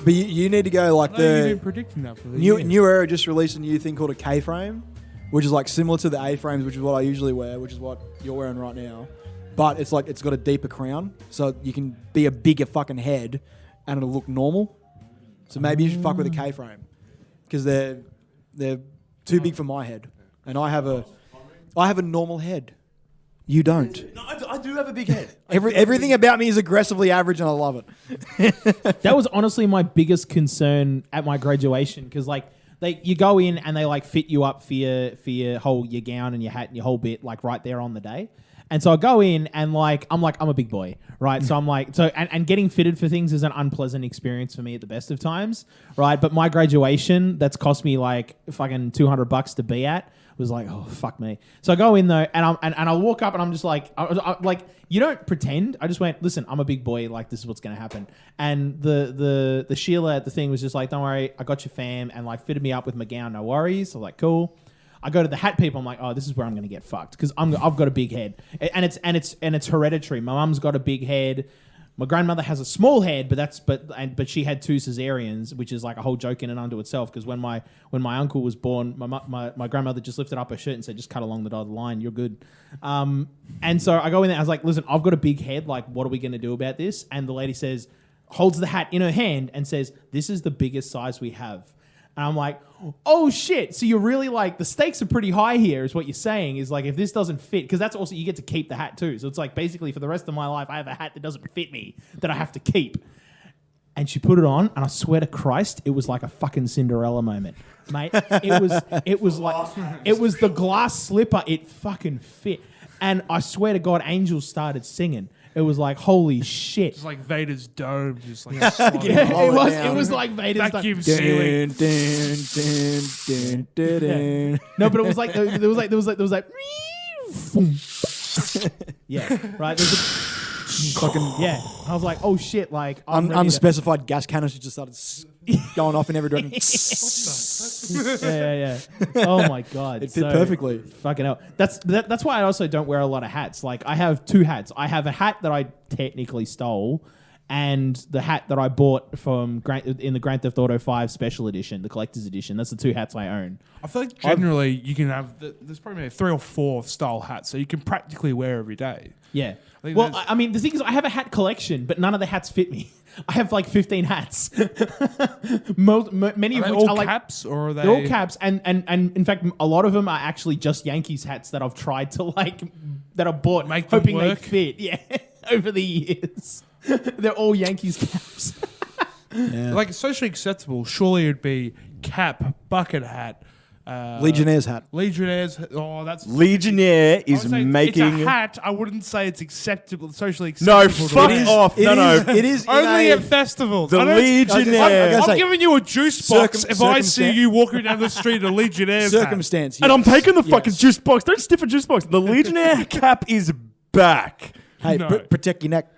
But you need to go like You've been predicting that for the year. New Era just released a new thing called a K-frame, which is like similar to the A-frames, which is what I usually wear, which is what you're wearing right now. But it's like it's got a deeper crown, so you can be a bigger fucking head, and it'll look normal. So maybe you should fuck with a K-frame, because they're too big for my head, and I have a normal head. You don't. No, I do have a big head. Everything about me is aggressively average, and I love it. That was honestly my biggest concern at my graduation, because like you go in and they like fit you up for your gown and your hat and your whole bit like right there on the day. And so I go in and I'm a big boy, right? So I'm like, and getting fitted for things is an unpleasant experience for me at the best of times, right? But my graduation, that's cost me like fucking $200 to be at, was like, oh, fuck me. So I go in though, and I walk up and I'm just like, you don't pretend. I just went, listen, I'm a big boy. Like, this is what's going to happen. And the Sheila at the thing was just like, don't worry, I got your fam, and like fitted me up with my gown, no worries. So like, cool. I go to the hat people. I'm like, oh, this is where I'm going to get fucked, because I've got a big head, and it's hereditary. My mum's got a big head. My grandmother has a small head, but she had 2 cesareans, which is like a whole joke in and unto itself. Because when my uncle was born, my grandmother just lifted up her shirt and said, "Just cut along the dotted line, you're good." And so I go in there. I was like, "Listen, I've got a big head. Like, what are we going to do about this?" And the lady holds the hat in her hand and says, "This is the biggest size we have." And I'm like, oh shit. So you're really like, the stakes are pretty high here, is what you're saying, is like, if this doesn't fit, because that's also, you get to keep the hat too. So it's like, basically for the rest of my life, I have a hat that doesn't fit me that I have to keep. And she put it on, and I swear to Christ, it was like a fucking Cinderella moment, mate. It was like, it was the glass slipper. It fucking fit. And I swear to God, angels started singing. It was like, holy shit. It's like Vader's dome. Just like it was like Vader's vacuum dome. ceiling. No, but it was like, there was like yeah, right. There's fucking yeah. I was like, oh shit, like unspecified gas canister just started going off in every direction. yeah. Oh my god, it fit perfectly. Fucking hell. That's why I also don't wear a lot of hats. Like, I have 2 hats. I have a hat that I technically stole, and the hat that I bought from in the Grand Theft Auto 5 Special Edition, the Collector's Edition. That's the 2 hats I own. I feel like generally you can have there's probably 3 or 4 style hats, so you can practically wear every day. Yeah. Well, I mean, the thing is, I have a hat collection, but none of the hats fit me. I have like 15 hats. Many of which all are like caps, or are they? They're all caps, and in fact, a lot of them are actually just Yankees hats that I've tried to that I bought, hoping they fit. Yeah, over the years, they're all Yankees caps. Yeah. Like, socially acceptable, surely it would be cap, bucket hat. Legionnaire's hat. Legionnaires. Oh, that's Legionnaire is making. It's a hat. I wouldn't say it's acceptable, socially acceptable. No, fuck off. It is only at festivals. The Legionnaire. I'm giving you a juice box if I see you walking down the street in a Legionnaire's circumstance. hat. And I'm taking the fucking juice box. Don't sniff a juice box. The Legionnaire cap is back. Hey, No. protect your neck.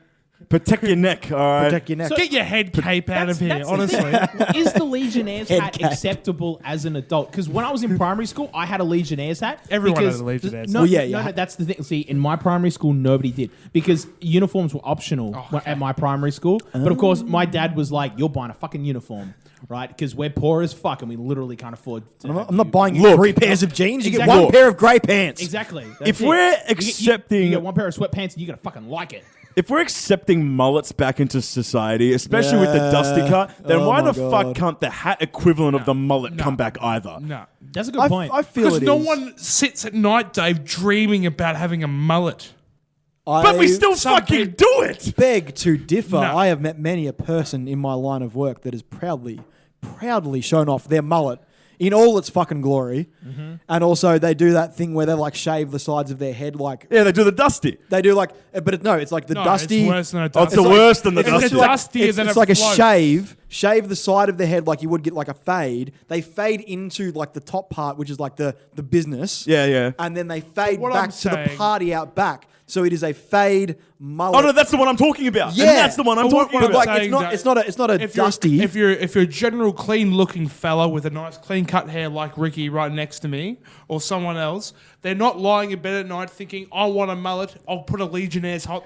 Protect your neck, all right? Protect your neck. Get your head cape out of here, That's the honestly. thing. Is the Legionnaire's Head hat cap. acceptable as an adult? Because when I was in primary school, I had a Legionnaire's hat. Everyone because had a Legionnaire's no, hat. Well, no, that's the thing. See, in my primary school, nobody did, because uniforms were optional at my primary school. But of course, my dad was like, "You're buying a fucking uniform, right? Because we're poor as fuck and we literally can't afford." I'm not buying you 3 pairs of jeans. You get 1 pair of grey pants. Exactly. If we're accepting, you get 1 pair of sweatpants and you gotta fucking like it. if we're accepting mullets back into society, especially with the dusty cut, then why the fuck can't the hat equivalent of the mullet come back either? No. That's a good point. I feel Because it no is. one sits at night, Dave, dreaming about having a mullet. But we still fucking do it! beg to differ. No. I have met many a person in my line of work that has proudly shown off their mullet in all its fucking glory. Mm-hmm. And also they do that thing where they like shave the sides of their head like... Yeah, they do the dusty. They do like... But it's like the dusty... it's worse than a Oh, dusty. it's worse than the it's dusty. dustier than it's a like float. a shave the side of the head like you would get like a fade. They fade into like the top part, which is like the business. Yeah, yeah. And then they fade What back I'm to the saying- party out back. So it is a fade mullet. Oh no, that's the one I'm talking about. Yeah. And that's the one I'm talking But about. like it's not a dusty. If you're a general clean looking fella with a nice clean cut hair like Ricky right next to me or someone else, they're not lying in bed at night thinking, I want a mullet, I'll put a Legionnaire's hat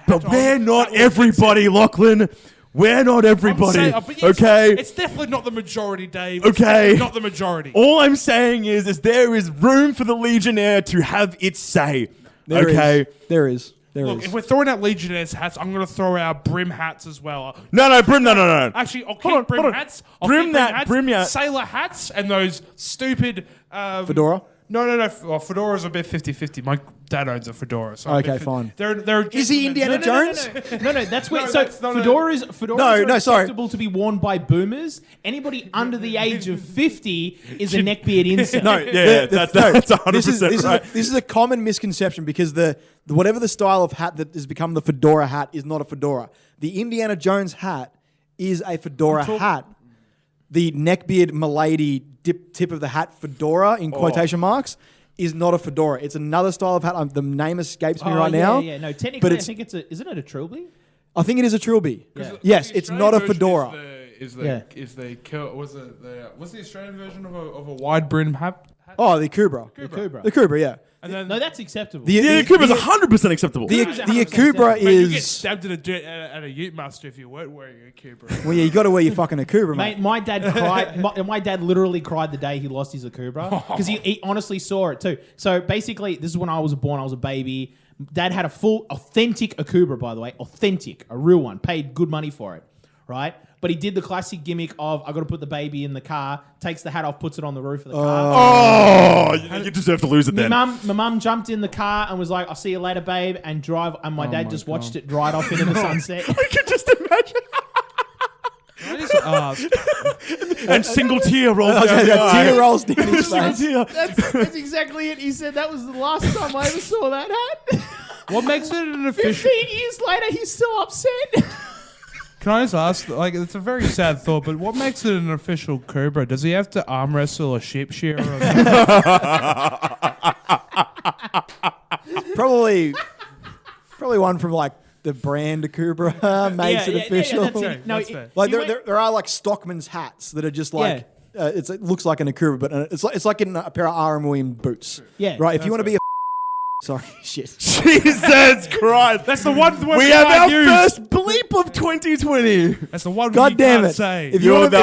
But we're on. not everybody, Lachlan. We're not everybody. But yes, okay? It's definitely not the majority, Dave. Okay. It's not the majority. All I'm saying is there is room for the Legionnaire to have its say. There okay? is. Look, if we're throwing out Legionnaires hats, I'm going to throw out brim hats as well. No, brim, no. Actually, I'll Hold on, keep brim hold on. hats. Brim hats. Sailor hats and those stupid... Fedora? No. Well, fedora's a bit 50-50. My dad owns a fedora. So Okay, fine. They're Is he Indiana Jones? No, that's where. No, So that's not fedoras are No, sorry. acceptable to be worn by boomers. Anybody under the age of 50 is a neckbeard incel. No, That's 100% right. This is a common misconception because the whatever the style of hat that has become the fedora hat is not a fedora. The Indiana Jones hat is a fedora hat. The neckbeard milady tip of the hat fedora in quotation marks is not a fedora. It's another style of hat. The name escapes me right now. Yeah. No, technically, but I think isn't it a trilby? I think it is a trilby. Yeah. Yes, it's not a fedora. What's the Australian version of a wide brim hat? Oh, the Kubra. The Kubra. The Kubra, yeah. And then No, that's acceptable. The Akuba's 100% acceptable. The Kubra's Akubra mate, you get is... stabbed at a ute muster if you weren't wearing a Kubra. Well, yeah, you got to wear your fucking Akubra, mate. Mate, my dad cried. My dad literally cried the day he lost his Akubra because he honestly saw it too. So basically, this is when I was born. I was a baby. Dad had a full, authentic Akubra, by the way, a real one. Paid good money for it, right? But he did the classic gimmick of I got to put the baby in the car, takes the hat off, puts it on the roof of the car. Oh, you deserve to lose it then. My mum jumped in the car and was like, "I'll see you later, babe," and drive. And my dad just watched it ride off into the sunset. I can just imagine. And single tear rolls down the eye. Tear rolls down his face. That's exactly it. He said that was the last time I ever saw that hat. What makes it an official? 15 years later, he's still upset. Can I just ask? Like, it's a very sad thought, but what makes it an official Cobra? Does he have to arm wrestle a sheep shearer? Or Probably one from like the brand Kubra makes it official. that's it. No, That's fair. Like you there are like Stockman's hats that are just like it looks like an Akubra, but it's like in a pair of R.M. Williams boots. Yeah, right. If you want to be a sorry, shit. Jesus Christ. That's the one word We you have can't our use. first bleep of 2020. That's the one word God you damn can't it! say. If you want to be a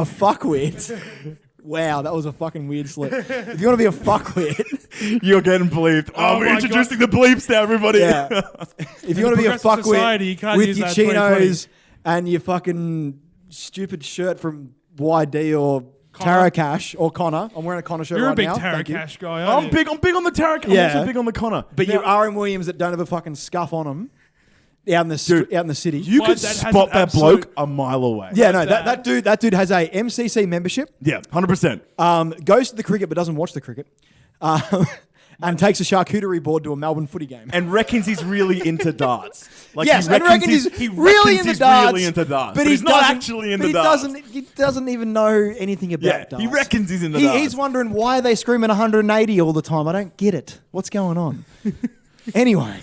fuckwit, wow, that was a fucking weird slip. If you want to be a fuckwit, You're getting bleeped. Oh we're my introducing the bleeps to everybody. yeah. If you want to be a progressive society, you fuckwit can't with use your that 2020. chinos and your fucking stupid shirt from YD or Tara Cash or Connor, I'm wearing a Connor shirt You're right a big now. Tara Thank you. Cash guy, aren't I'm big on the Tarek. I'm Yeah. also big on the Connor. But Now, your R.M. Williams that don't have a fucking scuff on them out in the Dude, out in the city. you My could dad has spot an that absolute- bloke a mile away. Yeah, no, that? that dude has a MCC membership. Yeah, 100%. Goes to the cricket but doesn't watch the cricket, and takes a charcuterie board to a Melbourne footy game. And reckons he's really into darts. Like Yes, he and reckons he's he really reckons into he's darts, really into darts. but he's not doesn't- actually into but darts. He doesn't even know anything about Yeah, darts. he reckons he's into darts. He's wondering why are they screaming 180 all the time. I don't get it. What's going on? Anyway,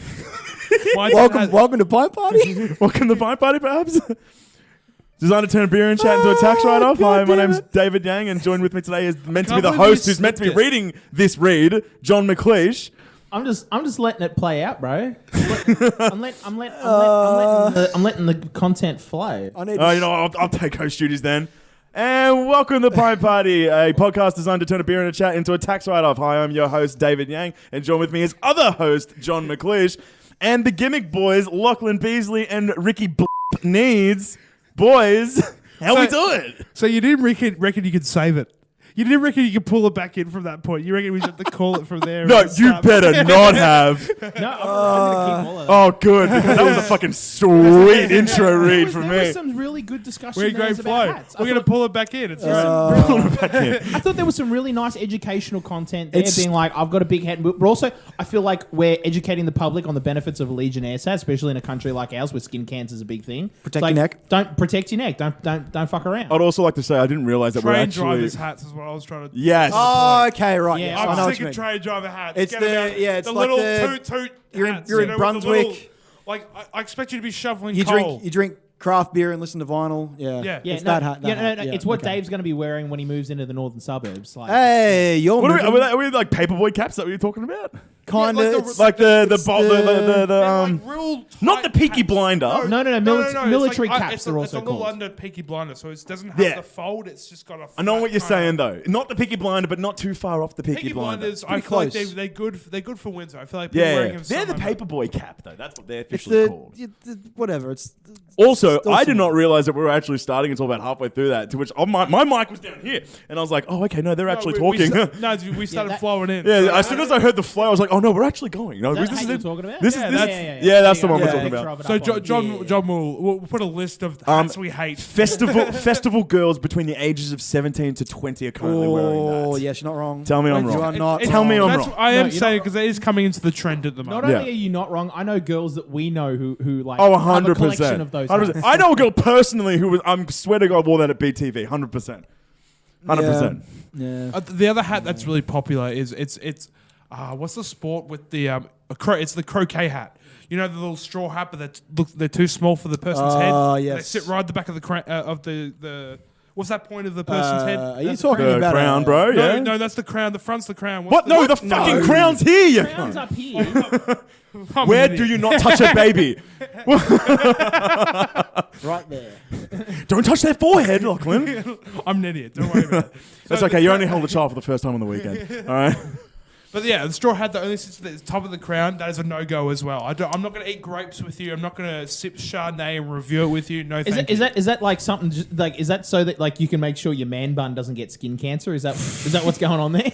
My dad welcome has- to Pint Party. Welcome to Pint Party, perhaps. Designed to turn beer and chat into a tax write-off. Hi, my God damn name's it. David Yang, and joined with me today is meant to be Can't the believe host you who's meant to be slipped it. reading this read, John McLeish. I'm just letting it play out, bro. I'm letting the content flow. I need. I'll take host duties then. And welcome to Pint Party, a podcast designed to turn a beer and a chat into a tax write-off. Hi, I'm your host, David Yang, and joined with me is other host, John McLeish, and the gimmick boys, Lachlan Beasley and Ricky Needs. Boys, how we doing? So you didn't reckon you could save it? You didn't reckon you could pull it back in from that point? You reckon we should have to call it from there? No, and you start- better not have. No, I'm gonna keep all of that. Oh, good, because that was a fucking sweet intro read from There was me. some really good discussion. We're in great about flow. hats. We're going to pull it back in. It's right. I thought there was some really nice educational content there, It's- being like, I've got a big head. But also, I feel like we're educating the public on the benefits of a Legionnaire hat, especially in a country like ours where skin cancer is a big thing. Protect It's your like, neck. Don't protect your neck. Don't fuck around. I'd also like to say I didn't realize that we're Train actually... drivers' hats is what I was trying to... Yes. Oh, okay, right. Yeah, Yeah, I know I'm what sick you of mean. train driver hats. It's Get the- them out. yeah, it's the like little the- toot you're in- hats, you're in with the Brunswick. little- like, I expect you to be shoveling You coal. drink craft beer and listen to vinyl. Yeah, Yeah. Yeah, it's no, that hat. That yeah, hat. no, Yeah, it's what okay. Dave's going to be wearing when he moves into the northern suburbs. Like, Hey, you're What moving. are we like paperboy caps? Is that what you're talking about? kind like of. the- Like the real not the tight Peaky hats. Blinder. No. It's Military like, caps it's are a, also it's a little called. under Peaky Blinder, so it doesn't have Yeah. the fold. It's just got a. I know what you're flat saying kind though. Not the Peaky Blinder, but not too far off the Peaky Peaky Blinder. Blinders, I Pretty feel like close. they're good. They're good for winter. I feel like people wearing Yeah, them they're the summer, paperboy cap though. That's what they're It's officially called. whatever. It's Also, still I did similar. not realize that we were actually starting until about halfway through that. To which my mic was down here, and I was like, "Oh, okay, no, they're actually talking." We started that- flowing in. Yeah, as soon as I heard the flow, I was like, "Oh no, we're actually going." No, Is that this the is hat it. you're talking about? This Yeah, is that's- yeah, that's the one Yeah, we're talking picture about. of it So up on- John, John we'll put a list of hats we hate. Festival girls between the ages of 17 to 20 are currently wearing Oh, that. yes, you're not wrong. Tell me I'm You wrong. are not. Tell me I'm That's wrong. what I No, am you're saying not because it is coming into the trend at the Not moment. Yeah. only are you not wrong, I know girls that we know who like Oh, have a collection 100%. of those. 100%. hats. I know a girl personally who was, I swear to God, wore that at BTV. 100%. 100%. Yeah. The other hat that's really popular is it's what's the sport with the it's the croquet hat. You know the little straw hat, but they're too small for the person's head. yes. They sit right at the back of the what's that point of the person's head? Are you That's talking The about crown, a- bro. No, Yeah. no, that's the crown. The front's the crown. What? No, the fucking crown's here. You Crowns cunt. up here. I'm Where an do idiot. you not touch a baby? Right there. Don't touch their forehead, Lachlan. I'm an idiot. Don't worry about it. That's So okay. the You cra- only held a child for the first time on the weekend. All right. But yeah, the straw hat that only sits at the top of the crown, that is a no-go as well. I'm not going to eat grapes with you. I'm not going to sip Chardonnay and review it with you. No, thank you. Is that like something like is that so that like you can make sure your man bun doesn't get skin cancer? Is that what's going on there?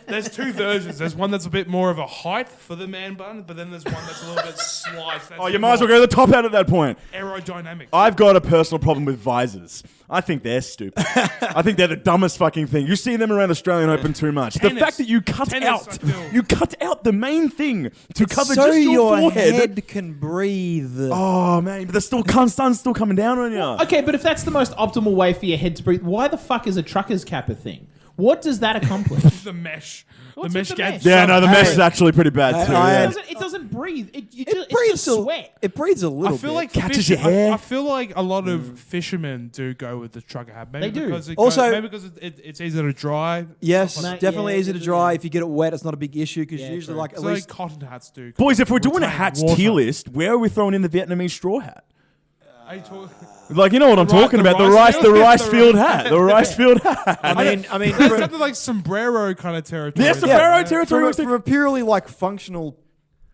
There's two versions. There's one that's a bit more of a height for the man bun, but then there's one that's a little bit sliced. That's Oh, you might as well go to the top out at that point. aerodynamic. I've got a personal problem with visors. I think they're stupid. I think they're the dumbest fucking thing. You see them around Australian Open too much. The Tennis. fact that you cut Tennis, I out, feel. you cut out the main thing to cover so just your forehead. head can breathe. Oh man, but the sun's still coming down on you. Okay, but if that's the most optimal way for your head to breathe, why the fuck is a trucker's cap a thing? What does that accomplish? the mesh. What's the with mesh the gets mesh? Yeah, no, the Hey. mesh is actually pretty bad too. I- yeah. It doesn't breathe. It's breathes just a, sweat. It breathes a little I feel bit. like Catches your fish- hair. I feel like a lot of fishermen do go with the trucker hat. Maybe They do. Because Also- maybe because it's easier to dry. Yes, Mate, definitely yeah, easy to yeah. dry. If you get it wet, it's not a big issue because Yeah, usually true. like at So like least cotton hats do. Boys, if we're doing a retain hats water. tier list, where are we throwing in the Vietnamese straw hat? Are you talking- Like, you know what I'm The ri- talking the about? The rice rice, field? the rice The field rice- hat. The rice field hat. I mean, That's from, something like sombrero kind of territory. Yes, sombrero territory. from a purely like functional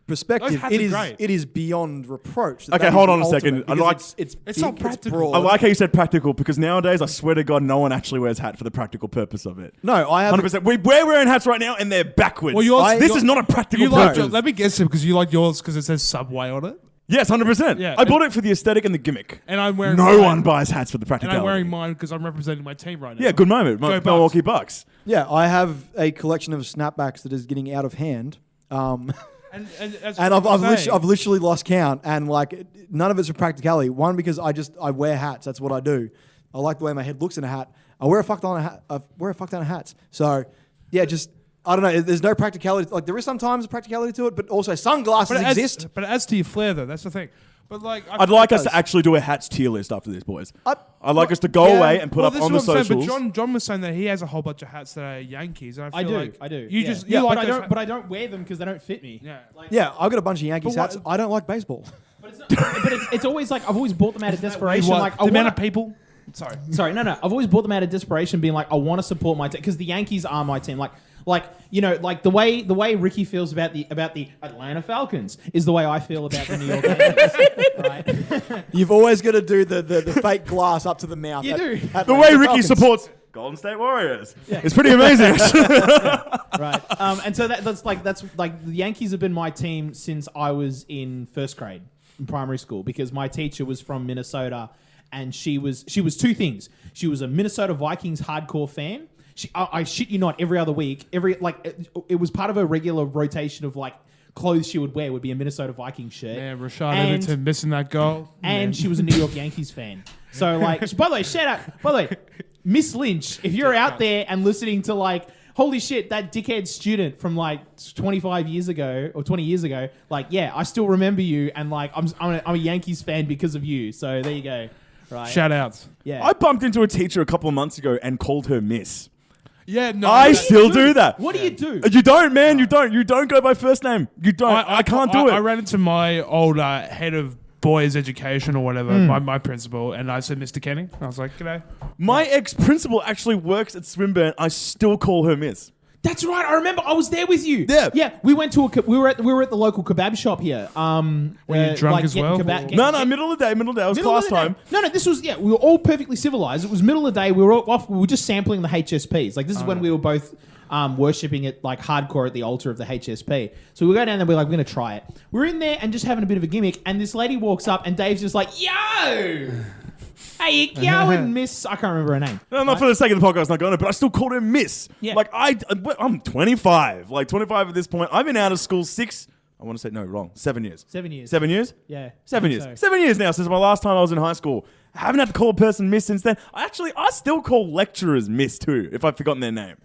perspective, Those hats it are is great. it is beyond reproach. Okay, That hold is on a ultimate second. I because like- it's It's not big, practical. broad. I like how you said practical because nowadays, I swear to God, no one actually wears hat for the practical purpose of it. No, I have 100%. We're wearing hats right now and they're backwards. Well, yours- this your- is not a practical You like purpose. let me guess it because you like yours because it says Subway on it, Yes, 100%. Yeah, I and- bought it for the aesthetic and the gimmick. and I'm wearing No mine, one buys hats for the and practicality. I'm wearing mine because I'm representing my team right now. Yeah, good moment. Go Bucks. Milwaukee Bucks. Yeah, I have a collection of snapbacks that is getting out of hand. And as And I'm saying, I've literally lost count, and like none of it's for practicality. One, because I wear hats. That's what I do. I like the way my head looks in a hat. I wear a fuck ton of hat. I wear a fuck ton of hats. So yeah, just I don't know. There's no practicality. Like there is sometimes practicality to it, but also sunglasses but it exist. But it adds to your flair though. That's the thing. But like, I'd like us does. to actually do a hats tier list after this, boys. I- I'd like us to go yeah. away and put well, up this on is the what I'm saying, socials. but John was saying that he has a whole bunch of hats that are Yankees. And I feel like I do. You yeah. just yeah, you like but I those don't. ha- But I don't wear them because they don't fit me. yeah. Like, Yeah, I've got a bunch of Yankees But hats. what- I don't like baseball. But it's always like I've always bought them out of desperation. What, Like the I amount wanna, of people. Sorry. no. I've always bought them out of desperation, being like, I want to support my team because the Yankees are my team. Like you know, like the way Ricky feels about the Atlanta Falcons is the way I feel about the New York Yankees. Right? You've always got to do the fake glass up to the mouth. You do. at the the way Ricky Falcons. supports Golden State Warriors. It's pretty amazing, actually. Right. And so that's like the Yankees have been my team since I was in first grade in primary school because my teacher was from Minnesota and she was two things. She was a Minnesota Vikings hardcore fan. I shit you not, every other week, it was part of her regular rotation of like clothes she would wear would be a Minnesota Vikings shirt. Yeah, Rashad And- Everton missing that goal. And she was a New York Yankees fan. So like, by the way, shout out. By the way, Miss Lynch, if you're out there and listening to like, holy shit, that dickhead student from like 25 years ago or 20 years ago, like, yeah, I still remember you, and like, I'm a Yankees fan because of you. So there you go. Right. Shout outs. Yeah. I bumped into a teacher a couple of months ago and called her Miss. Yeah, no. I still do that. What do you do? You don't, man. You don't. You don't go by first name. You don't. I can't do it. I ran into my old head of boys education or whatever, my principal, and I said, Mr. Kenny. I was like, g'day. My ex-principal actually works at Swinburne. I still call her Miss. That's right. I remember. I was there with you. Yeah. Yeah. We went to we were at the local kebab shop here. Were you drunk as well? No, middle of the day. It was class time. No, this was, we were all perfectly civilized. It was middle of the day. We were all off. We were just sampling the HSPs. Like, this is when we were both worshipping it like hardcore at the altar of the HSP. So we go down there. We're like, we're going to try it. We're in there and just having a bit of a gimmick. And this lady walks up and Dave's just like, yo! Hey, you going, Miss? I can't remember her name. No, not for the sake of the podcast, not going to, but I still called her Miss. Yeah. Like, I'm 25. Like, 25 at this point. I've been out of school 7 years. 7 years. 7 years? Yeah. 7 years. So. 7 years now since my last time I was in high school. I haven't had to call a person Miss since then. I still call lecturers Miss too, if I've forgotten their name.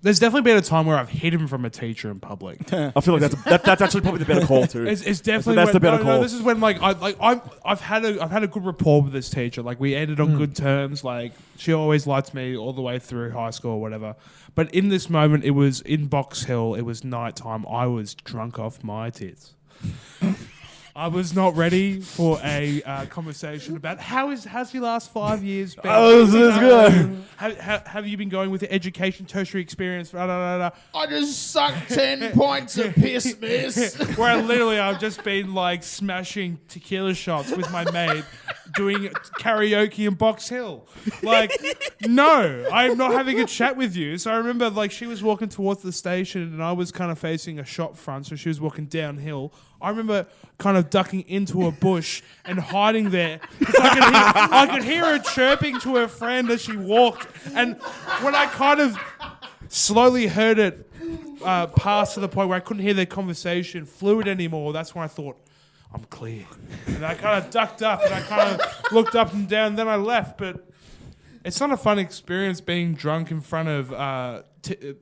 There's definitely been a time where I've hidden from a teacher in public. I feel like that's actually probably the better call too. It's definitely that's the better call. No, this is when I've had a good rapport with this teacher. Like, we ended on good terms. Like, she always liked me all the way through high school or whatever. But in this moment, it was in Box Hill. It was nighttime. I was drunk off my tits. I was not ready for a conversation about how's your last 5 years been? Oh, this is good. Have you been going with the education tertiary experience? I just sucked 10 points of piss, miss. Where I've just been like smashing tequila shots with my mate, doing karaoke in Box Hill. Like, no, I'm not having a chat with you. So I remember, like, she was walking towards the station and I was kind of facing a shop front, so she was walking downhill. I remember kind of ducking into a bush and hiding there because I could hear her chirping to her friend as she walked. And when I kind of slowly heard it pass to the point where I couldn't hear their conversation fluid anymore, that's when I thought, I'm clear. And I kind of ducked up and I kind of looked up and down. Then I left. But it's not a fun experience being drunk in front of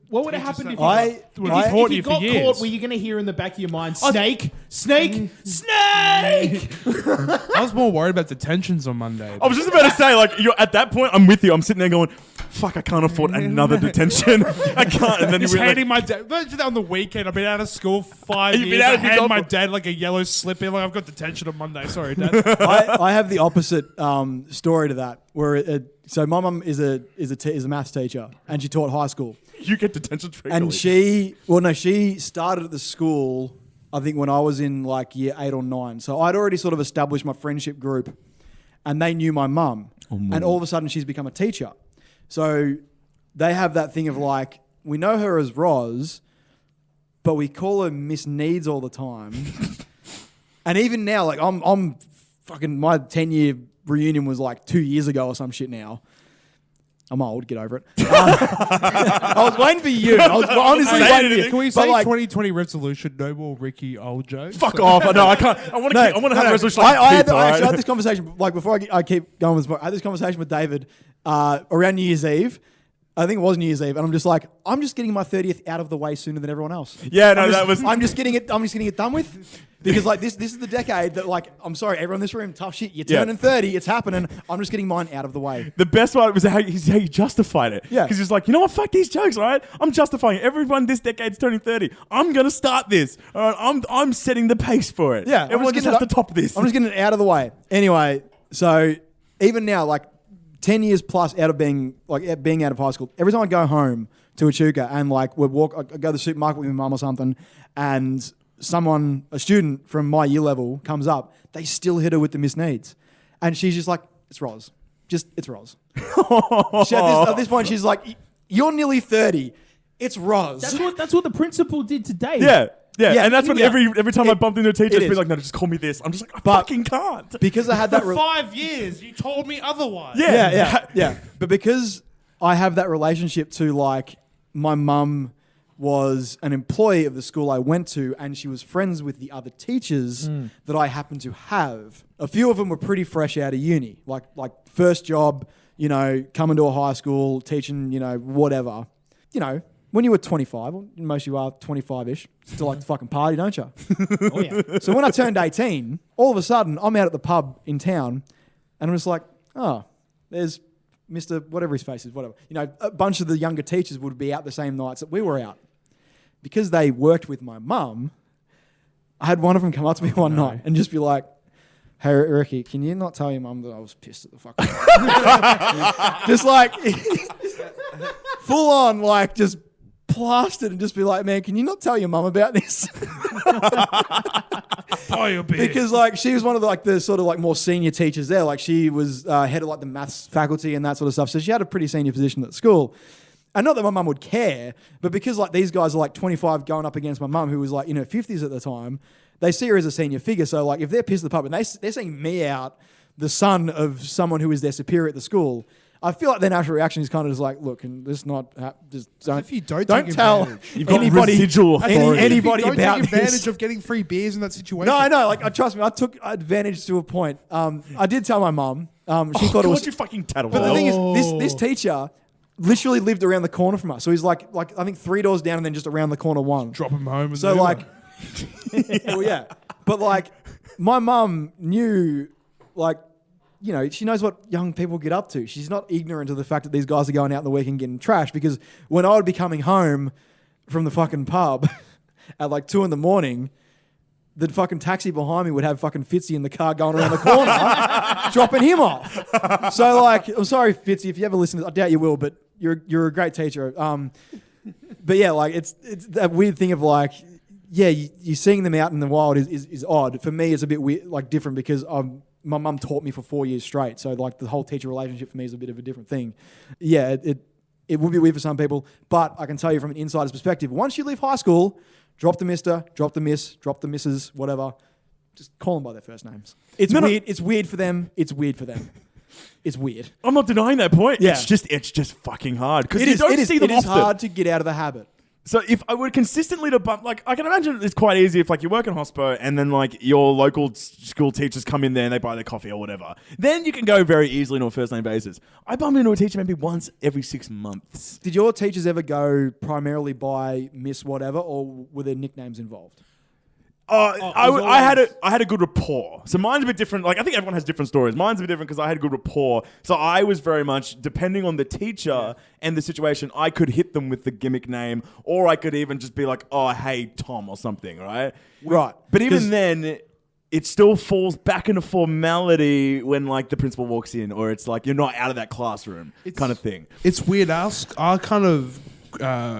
what would have happened if you got caught? Were you going to hear in the back of your mind, snake, snake, snake? I was more worried about detentions on Monday. I was just about to say, like, you're at that point, I'm with you. I'm sitting there going, fuck, I can't afford another detention. I can't. And then Just you realize, handing my dad on the weekend. I've been out of school 5 You've been years. out I of your hand job my for- dad like a yellow slip in. Like, I've got detention on Monday. Sorry, Dad. I have the opposite story to that. So my mum is a maths teacher, and she taught high school. you get detention frequently. And she started at the school, I think, when I was in like year 8 or 9. So I'd already sort of established my friendship group, and they knew my mum. And all of a sudden, she's become a teacher. So they have that thing of like, we know her as Roz, but we call her Miss Needs all the time. And even now, like, I'm fucking, my 10-year reunion was like 2 years ago or some shit now. I'm old, get over it. I was waiting for you. I was honestly waiting for you. Can we But say like, 2020 resolution, no more Ricky old jokes? Fuck off. I know, I can't. I want to have a resolution like I kids, actually alright? had this conversation, like before I keep going with this, I had this conversation with David around New Year's Eve. I think it was New Year's Eve, and I'm just like, I'm just getting my 30th out of the way sooner than everyone else. Yeah, no, that was... I'm just getting it done with, because like this is the decade that, like, I'm sorry, everyone in this room, tough shit. You're turning 30, it's happening. I'm just getting mine out of the way. The best part was how he justified it. Yeah. Because he's like, you know what, fuck these jokes, all right? I'm justifying it. Everyone this decade's turning 30. I'm going to start this. All right? I'm setting the pace for it. Yeah, Everyone's going to have to top this. I'm just getting it out of the way. Anyway, so even now, like 10 years plus out of being out of high school, every time I go home to Echuca and like I go to the supermarket with my mum or something, and a student from my year level comes up, they still hit her with the Miss Needs. And she's just like, it's Roz. It's Roz. At this point, she's like, you're nearly 30. It's Roz. That's what the principal did today. Yeah, and that's when every time I bumped into a teacher, it it's is. like, no, just call me this. I'm just like, I fucking can't. Because I had that... For 5 years, you told me otherwise. Yeah. But because I have that relationship to, like, my mum was an employee of the school I went to, and she was friends with the other teachers that I happened to have. A few of them were pretty fresh out of uni, like first job, coming to a high school, teaching, whatever. When you were 25, well, most of you are 25-ish, still like to fucking party, don't you? Oh yeah. So when I turned 18, all of a sudden, I'm out at the pub in town, and I'm just like, oh, there's Mr. whatever his face is, whatever. You know, a bunch of the younger teachers would be out the same nights that we were out. Because they worked with my mum, I had one of them come up to me one night and just be like, "Hey, Ricky, can you not tell your mum that I was pissed at the fucking..." Just like, full on, like, just plastered and just be like, "Man, can you not tell your mum about this?" Because like she was one of the sort of like more senior teachers there. Like she was head of like the maths faculty and that sort of stuff. So she had a pretty senior position at the school. And not that my mum would care, but because like these guys are like 25 going up against my mum, who was like in her 50s at the time, they see her as a senior figure. So like if they're pissed at the pub and they're seeing me out, the son of someone who is their superior at the school, I feel like their natural reaction is kind of just like, look, and this not just don't. If you don't tell You've got anybody residual authority. anybody don't about take advantage this. of getting free beers in that situation. No, I know. Like, trust me, I took advantage to a point. I did tell my mum. She thought it was. You fucking tattle. But the thing is, this teacher literally lived around the corner from us. So he's like I think 3 doors down and then just around the corner one. Drop him home. And So like, well, yeah. But like, my mum knew, like, you know, she knows what young people get up to. She's not ignorant of the fact that these guys are going out in the weekend getting trashed. Because when I would be coming home from the fucking pub at like 2 a.m, the fucking taxi behind me would have fucking Fitzy in the car going around the corner, dropping him off. So like, I'm sorry, Fitzy, if you ever listen to this, I doubt you will, but you're a great teacher. But yeah, like it's that weird thing of like, yeah, you seeing them out in the wild is odd. For me, it's a bit weird, like different because my mum taught me for 4 years straight. So like the whole teacher relationship for me is a bit of a different thing. Yeah, it would be weird for some people, but I can tell you from an insider's perspective, once you leave high school, drop the mister, drop the miss, drop the missus, whatever. Just call them by their first names. It's weird. It's weird for them. It's weird for them. It's weird. I'm not denying that point. Yeah. It's just fucking hard because It you is. don't It is. see them It is often. hard to get out of the habit. So if I were consistently to bump, like I can imagine it's quite easy if like you work in hospo and then like your local school teachers come in there and they buy their coffee or whatever. Then you can go very easily on a first name basis. I bump into a teacher maybe once every 6 months. Did your teachers ever go primarily by Miss whatever, or were there nicknames involved? I had a good rapport. So mine's a bit different. Like I think everyone has different stories. Mine's a bit different because I had a good rapport. So I was very much depending on the teacher and the situation. I could hit them with the gimmick name, or I could even just be like, "Oh, hey, Tom," or something, right? Right. But even then, it still falls back into formality when like the principal walks in, or it's like you're not out of that classroom, kind of thing. It's weird. Our kind of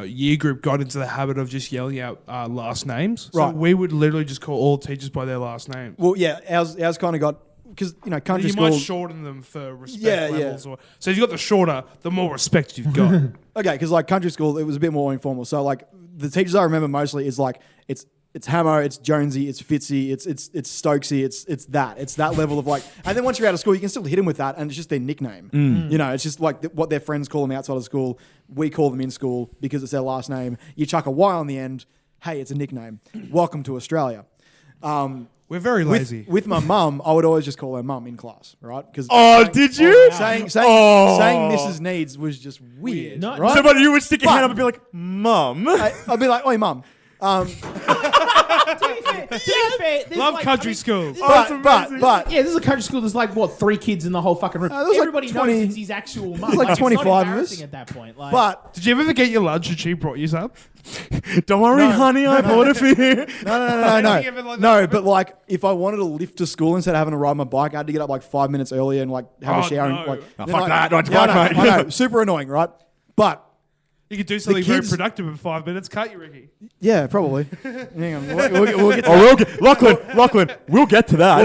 year group got into the habit of just yelling out last names. So Right. we would literally just call all teachers by their last name. Well, yeah, ours kind of got, because, you know, country You school. might shorten them for respect Yeah, levels. So if you've got the shorter, the more respect you've got. Okay, because like country school, it was a bit more informal. So like the teachers I remember mostly is like it's Hamo, it's Jonesy, it's Fitzy, it's Stokesy, it's that level of like. And then once you're out of school, you can still hit them with that, and it's just their nickname. You know, it's just like what their friends call them outside of school. We call them in school because it's their last name. You chuck a Y on the end. Hey, it's a nickname. Welcome to Australia. We're very lazy. With my mum, I would always just call her mum in class, right? Because Did you? saying Mrs. Needs was just weird, No, right? So, but you would stick your But- hand up and be like, "Mum." I'd be like, "Oi, mum." To be fair, there's Love like, country I mean, school. But Yeah, this is a country school. There's like, what, 3 kids in the whole fucking room. there was like Everybody 20 knows it's his actual mum. like it's 25 not of us. embarrassing at that point. Like, but Did you ever forget your lunch and she brought you some? Don't worry, honey, I bought it for you. Anything ever like that no. happen? But like, if I wanted to lift to school instead of having to ride my bike, I had to get up like 5 minutes earlier and like have Oh, a shower. no. And, like, Oh, then, fuck like- that, ride your Yeah, bike, mate. I know, super annoying, right? But You could do something kids- very productive in 5 minutes, can't you, Ricky? yeah, probably. Hang on, we'll get to Oh, Lachlan, we'll get to that.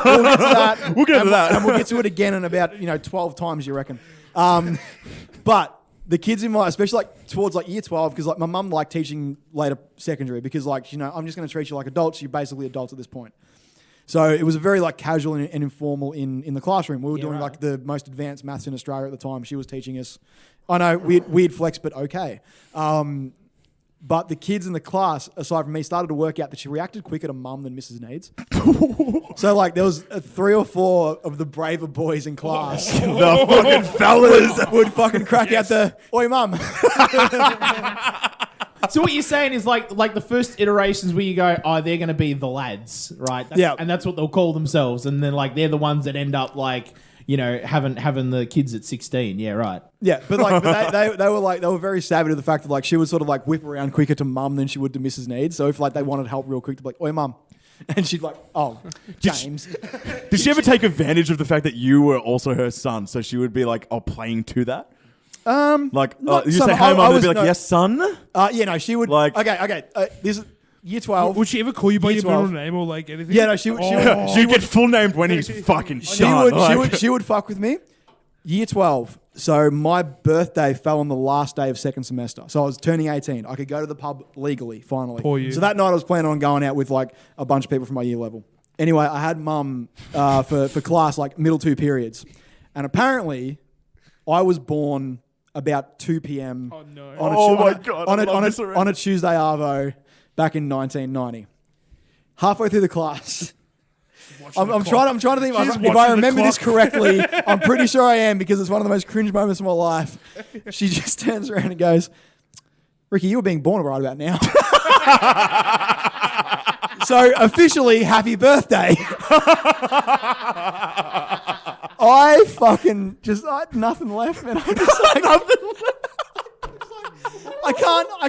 we'll get to that. We'll get to that. And we'll get to it again in about 12 times, you reckon? But the kids in my, especially like towards like year 12, because like my mum liked teaching later secondary because like, you know, I'm just going to treat you like adults. You're basically adults at this point. So it was a very like casual and informal in the classroom. We were doing like the most advanced maths in Australia at the time. She was teaching us. I know, weird flex, but okay. But the kids in the class, aside from me, started to work out that she reacted quicker to mum than Mrs. Needs. So like there was 3 or 4 of the braver boys in class. The fucking fellas. would fucking crack out the, "Oi, mum." so what you're saying is like the first iterations where you go, oh, they're going to be the lads, right? Yeah. And that's what they'll call themselves. And then like they're the ones that end up like, having the kids at 16. Yeah, right. Yeah, but they were very savvy to the fact that like she would sort of like whip around quicker to mum than she would to Mrs. Needs. So if like they wanted help real quick, to be like, oi mum. And she'd like, oh, James. Did she ever take advantage of the fact that you were also her son? So she would be like, playing to that? You say, hey, mum, and be like, yes, son? She would. Like, okay. This is year 12. Would she ever call you by Year your middle 12. name or like anything? Yeah, no, she would. She'd get full named when he's fucking She would fuck with me. Year 12. So my birthday fell on the last day of second semester. So I was turning 18. I could go to the pub legally, finally. Poor you. So that night I was planning on going out with like a bunch of people from my year level. Anyway, I had mum for class like middle 2 periods. And apparently I was born about 2 p.m. Oh, no. on a Tuesday Arvo back in 1990. Halfway through the class... I'm trying to think if I remember this correctly. I'm pretty sure I am because it's one of the most cringe moments of my life. She just turns around and goes, Ricky, you were being born right about now. So officially, happy birthday. I fucking I had nothing left, man. I'm just like, nothing left. I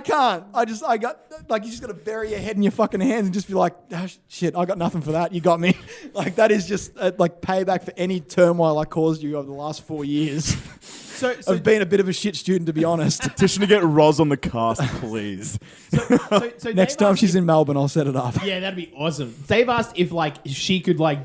can't. I got, like, you just got to bury your head in your fucking hands and just be like, oh, shit, I got nothing for that. You got me. Like, that is just, like, payback for any turmoil I caused you over the last 4 years. So I've been a bit of a shit student, to be honest. Petition to get Roz on the cast, please. So Next time she's in Melbourne, I'll set it up. Yeah, that'd be awesome. Dave asked if, like, she could, like,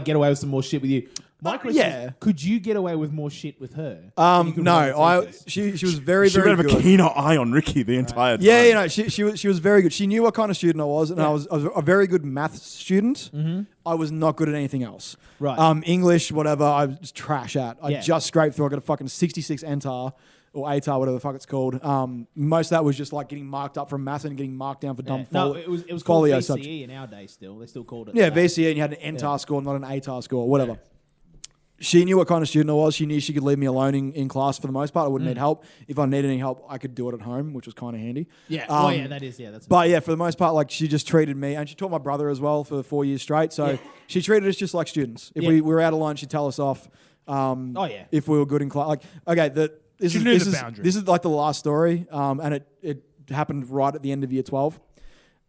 get away with some more shit with you. My question is, could you get away with more shit with her? No, she was very, she very would good. have a keener eye on Ricky the entire time. Yeah, she was very good. She knew what kind of student I was, and I was a very good maths student. Mm-hmm. I was not good at anything else. Right. English, whatever, I was trash at. I just scraped through. I got a fucking 66 NTAR or ATAR, whatever the fuck it's called. Most of that was just like getting marked up from maths and getting marked down for dumb No, it was called folio VCE subject. in our day still. They still called it. Yeah, VCE, and you had an NTAR score, not an ATAR score, whatever. Yeah. She knew what kind of student I was. She knew she could leave me alone in class for the most part. I wouldn't need help. If I needed any help, I could do it at home, which was kind of handy. Yeah. That is. Yeah, that's. But yeah, for the most part, like she just treated me, and she taught my brother as well for 4 years straight. So she treated us just like students. If we were out of line, she'd tell us off. If we were good in class, like this is like the last story, and it happened right at the end of year 12,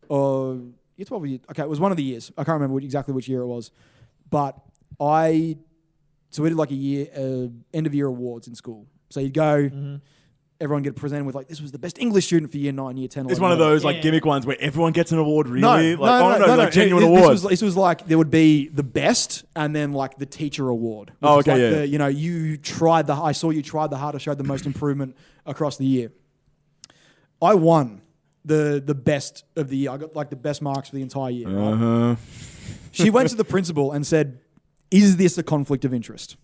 or year 12. It was one of the years. I can't remember exactly which year it was, but So we did like a year, end of year awards in school. So you'd go, everyone get presented with like, this was the best English student for year 9, year 10. It's one of those like gimmick ones where everyone gets an award. Really? No, genuine awards. This was like there would be the best and then like the teacher award. Oh, okay, You tried I saw you tried the hardest, showed the most improvement across the year. I won the best of the year. I got like the best marks for the entire year. Right? She went to the principal and said, is this a conflict of interest?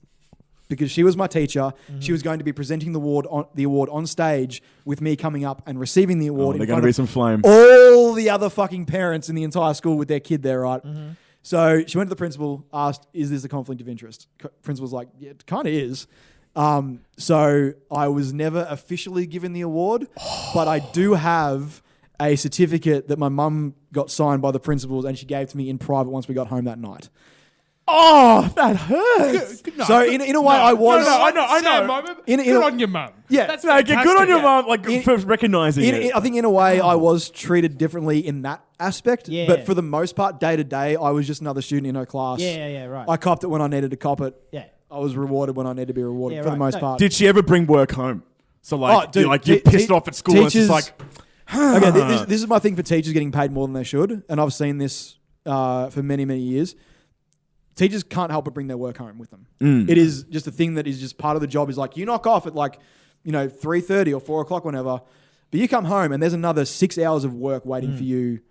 Because she was my teacher. She was going to be presenting the award on stage with me coming up and receiving the award. There's going to be some flame. All the other fucking parents in the entire school with their kid there, right? So she went to the principal, asked, is this a conflict of interest? Principal's like, yeah, it kind of is. So I was never officially given the award, but I do have a certificate that my mum got signed by the principals and she gave to me in private once we got home that night. Oh, that hurts. So in a way, I was. I know. Good on your mum. Yeah, that's good on your mum, for recognizing it. I think in a way, I was treated differently in that aspect. Yeah. But for the most part, day to day, I was just another student in her class. Yeah, right. I copped it when I needed to cop it. Yeah. I was rewarded when I needed to be rewarded. Yeah, for the most part. Did she ever bring work home? So you're pissed off at school. Teachers, and it's just like, okay, this is my thing for teachers getting paid more than they should, and I've seen this for many, many years. Teachers can't help but bring their work home with them. It is just a thing that is just part of the job. Is like you knock off at 3:30 or 4 o'clock, whenever, but you come home and there's another 6 hours of work waiting for you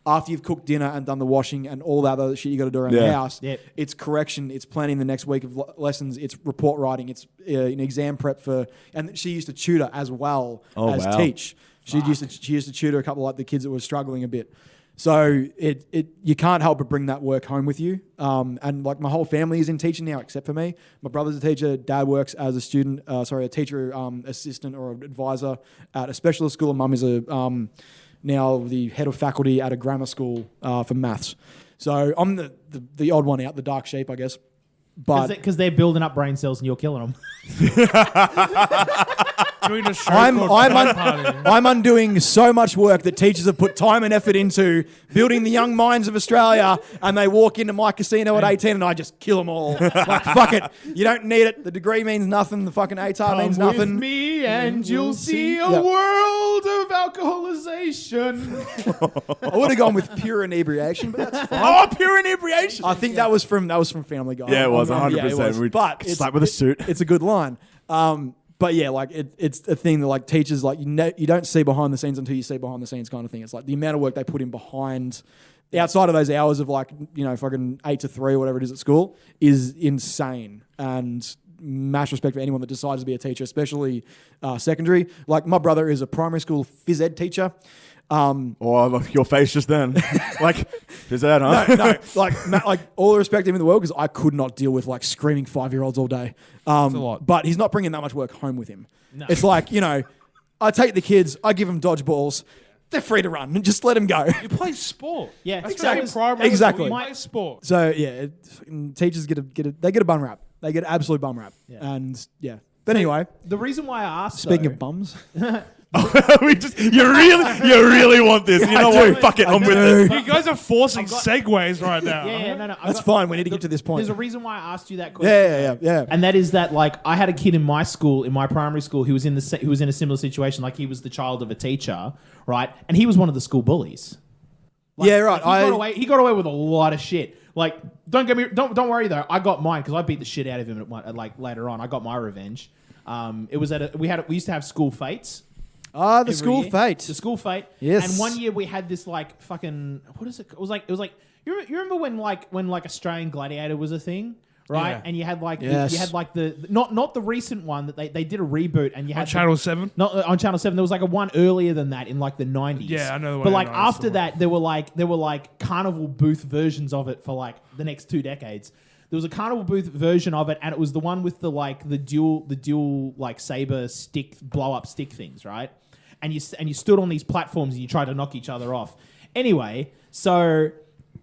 after you've cooked dinner and done the washing and all that other shit you got to do around the house. Yep. It's correction. It's planning the next week of lessons. It's report writing. It's an exam prep for. And she used to tutor as well as teach. She used to tutor a couple of the kids that were struggling a bit. So you can't help but bring that work home with you. And like my whole family is in teaching now, except for me. My brother's a teacher. Dad works as a teacher assistant or advisor at a specialist school. And mum is now the head of faculty at a grammar school for maths. So I'm the odd one out, the dark sheep, I guess. But Because they're building up brain cells and you're killing them. Doing a show I'm called I'm, Pint Party. I'm undoing so much work that teachers have put time and effort into building the young minds of Australia, and they walk into my casino at 18 and I just kill them all. Like, fuck it. You don't need it. The degree means nothing. The fucking ATAR means Come with nothing. me and you'll see a Yep. world of alcoholization. I would have gone with pure inebriation, but that's fine. Oh, pure inebriation. I think that was from Family Guy. Yeah, it was 100%. Yeah, it was. We'd But slap with a suit. It's a good line. But yeah, like it's a thing that like teachers like you don't see behind the scenes until you see behind the scenes kind of thing. It's like the amount of work they put in behind outside of those hours of like fucking 8 to 3 or whatever it is at school is insane. And mass respect for anyone that decides to be a teacher, especially secondary. Like my brother is a primary school phys ed teacher. Look, your face just then. Like, is that, huh? No, like all the respect to him in the world, because I could not deal with like screaming 5-year-olds all day. a lot. But he's not bringing that much work home with him. No. It's like, I take the kids, I give them dodgeballs, they're free to run, and just let them go. You play sport. Yeah, That's exactly. very primary. Exactly. You play sport. So yeah, teachers get a bum rap. They get an absolute bum rap. Yeah. And yeah. But anyway, The reason why I asked, speaking though, of bums, you really want this. You know what? Fuck it. I'm with it. You guys are forcing segues right now. no, that's fine. We need to get to this point. There's a reason why I asked you that question. Yeah. And that is that, like, I had a kid in my school, in my primary school, who was in a similar situation. Like, he was the child of a teacher, right? And he was one of the school bullies. Yeah, right. He got away with a lot of shit. Like, don't worry though. I got mine because I beat the shit out of him like later on. I got my revenge. It was we used to have school fates. The every school year. fate. The school fate. Yes. And one year we had this like fucking, what is it? It was like you remember when Australian Gladiator was a thing, right? Yeah. And you had like Yes. you had like the not the recent one that they did a reboot, and you had On Channel 7? Not on Channel 7. There was like a one earlier than that in like the 90s. Yeah, I know the one But in like the 90s, after the that, there were like carnival booth versions of it for like the next 2 decades. There was a carnival booth version of it, and it was the one with the dual like saber stick blow up stick things, right? And you stood on these platforms and you tried to knock each other off. Anyway, so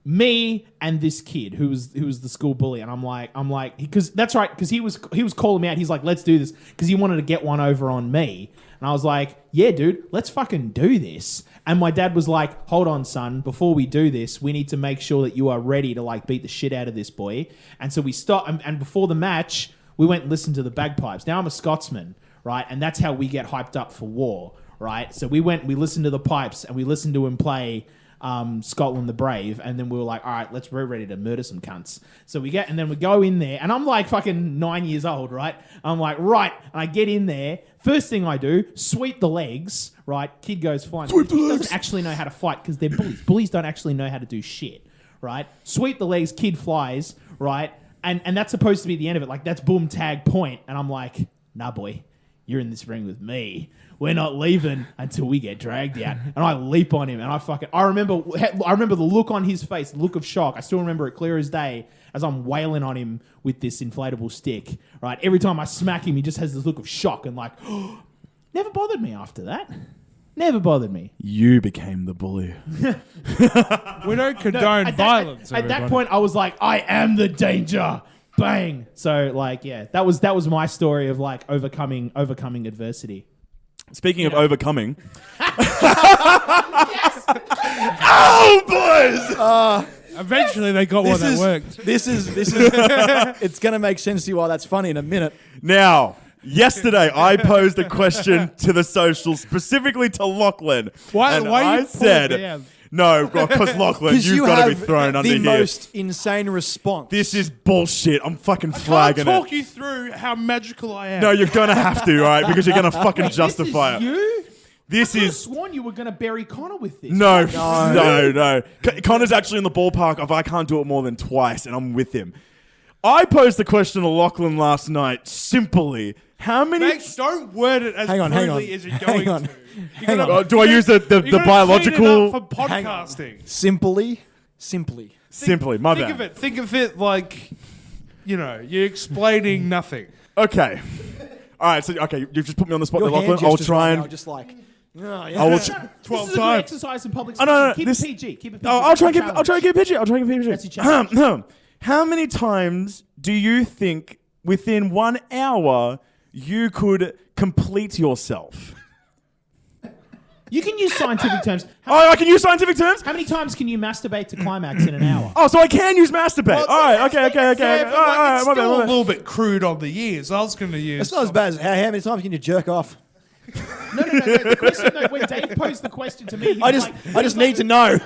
me and this kid who was the school bully, and I'm like, because that's right, because he was calling me out. He's like, let's do this, because he wanted to get one over on me, and I was like, yeah, dude, let's fucking do this. And my dad was like, hold on, son, before we do this, we need to make sure that you are ready to like beat the shit out of this boy. And so we stopped, and before the match, we went and listened to the bagpipes. Now I'm a Scotsman, right, and that's how we get hyped up for war. Right, so we listened to the pipes, and we listened to him play Scotland the Brave, and then we were like, all right, we're ready to murder some cunts. So we go in there, and I'm like fucking 9 years old, right? I'm like, right, and I get in there. First thing I do, sweep the legs, right? Kid goes fine. He doesn't actually know how to fight because they're bullies. Bullies don't actually know how to do shit, right? Sweep the legs, kid flies, right? And that's supposed to be the end of it. Like, that's boom, tag, point. And I'm like, nah, boy, you're in this ring with me. We're not leaving until we get dragged out. And I leap on him, and I remember the look on his face, the look of shock. I still remember it clear as day as I'm wailing on him with this inflatable stick. Right, every time I smack him, he just has this look of shock and like, never bothered me after that. Never bothered me. You became the bully. We don't condone violence. At that point, I was like, I am the danger. Bang. So like, yeah, that was my story of like overcoming adversity. Speaking of overcoming. Oh, boys! Eventually, they got one that worked. This is it's going to make sense to you why that's funny in a minute. Now, yesterday I posed a question to the socials, specifically to Lachlan. Why and you I pulled said, down? no, because Lachlan, you've got to be thrown under the here. most insane response. This is bullshit. I'm fucking I can't flagging talk it. you through how magical I am. No, you're going to have to, right? Because you're going to fucking justify it. You? This I is... sworn you were going to bury Connor with this. No. Connor's actually in the ballpark of I can't do it more than twice, and I'm with him. I posed the question to Lachlan last night, simply, how many... Thanks, don't word it as Hang on. crudely as you're going Hang on. to. Hang on. do I use the biological... for podcasting. Simply. Simply, my bad. Think of it like, you're explaining nothing. Okay. All right, so, you've just put me on the spot Your there, hand Lachlan. I'll gestures try right and... now, just like. I will This is a good exercise in public speaking. no. Keep This- it PG. Keep it PG. I'll try and Challenge. keep it PG. That's your challenge. How many times do you think within 1 hour you could complete yourself? You can use scientific terms. I can use scientific terms? How many times can you masturbate to climax in an hour? Oh, so I can use masturbate. All right, okay. Yeah, All but right, it's my still a bad. little bit crude on the years. I was going to use. It's not as bad as how many times can you jerk off? No. The question, when Dave posed the question to me, he I was just need to know.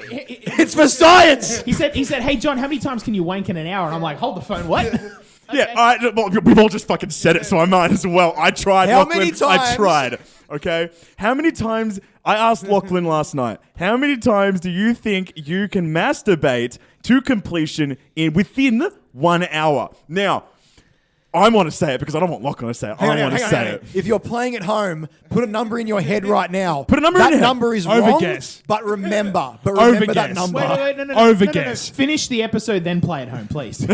He It's for science. said, "Hey John, how many times can you wank in an hour?" And I'm like, "Hold the phone, what?" Yeah, all right, well, we've all just fucking said it, so I might as well. I tried, How Lachlan. many I times? tried, okay? How many times... I asked Lachlan last night, how many times do you think you can masturbate to completion within 1 hour? Now, I want to say it because I don't want Lachlan to say it. I want to say it. If you're playing at home, put a number in your head right now. Put a number in that your head. number is wrong, Overguess. but remember that Overguess. number. Wait, no. Overguess. Finish the episode, then play at home, please.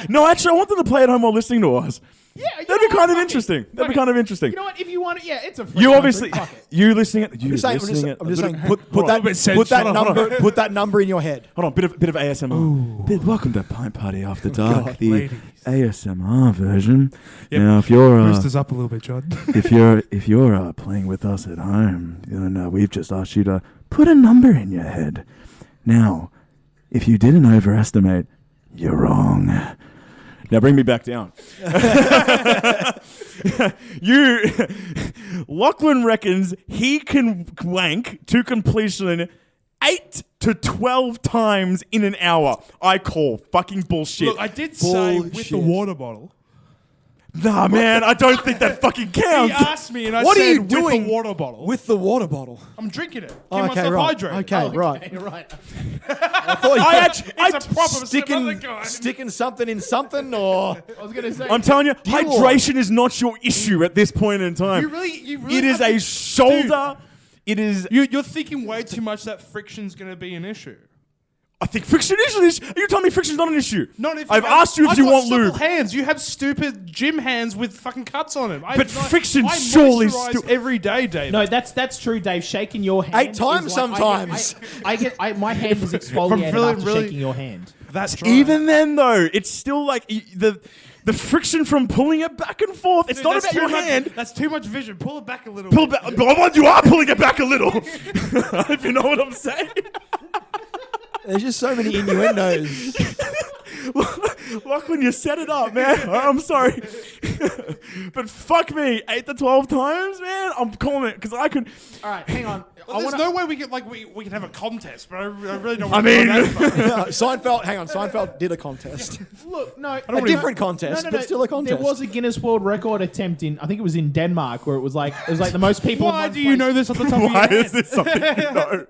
No, actually, I want them to play at home while listening to us. Yeah, That'd be kind of interesting. That'd be kind of interesting. You know what? If you want it, yeah, it's a free You country, obviously, fuck it. you listening it. You I'm just saying, listening it. I'm just saying, Hold put on. that number in your head. Hold on, bit of ASMR. Welcome to Pint Party After Dark, God, the ladies. ASMR version. Yep. Now, if you're Boost us up a little bit, John. if you're playing with us at home, then we've just asked you to put a number in your head. Now, if you didn't overestimate, you're wrong. Now bring me back down. Lachlan reckons he can wank to completion 8 to 12 times in an hour. I call fucking bullshit. Look, I did say with the Bullshit. water bottle. Nah, man, I don't think that fucking He counts. asked me, and I What are said you with doing the water bottle. With the water bottle. I'm drinking it. Keep Oh, okay, myself right. hydrated. Okay, right. Okay, right. I thought I actually, It's a proper step on the sticking something in something, or I was gonna say. I'm telling you, Deal. hydration is not your issue at this point in time. You really It is have a to- shoulder. It is. Dude, you're thinking way too much that friction's going to be an issue. I think friction is an issue. Are you telling me friction's not an issue? Not if I've have- asked you if I've you got want supple lube. hands. You have stupid gym hands with fucking cuts on them. But friction surely still- every day, Dave. No, that's true, Dave. Shaking your hand 8 times is like- sometimes. My hand is exfoliated really- after really- shaking your hand. That's dry. Even then, though, it's still like the friction from pulling it back and forth. It's Dude, not that's about your too much- hand. That's too much vision. Pull it back a little. Pull bit. back. But you are pulling it back a little. If you know what I'm saying. there's just so many innuendos. Lachlan, you set it up, man. I'm sorry. But fuck me. 8 to 12 times, man. I'm calling it because I could. All right, hang on. Well, there's no way we can we can have a contest, but I really don't. I want to mean- go that far. Seinfeld did a contest. Look, no, A different contest, but still a contest. There was a Guinness World Record attempt in, I think it was in Denmark, where it was like the most people. in Why one do you place. know this off the top of your Why head? is this something you know?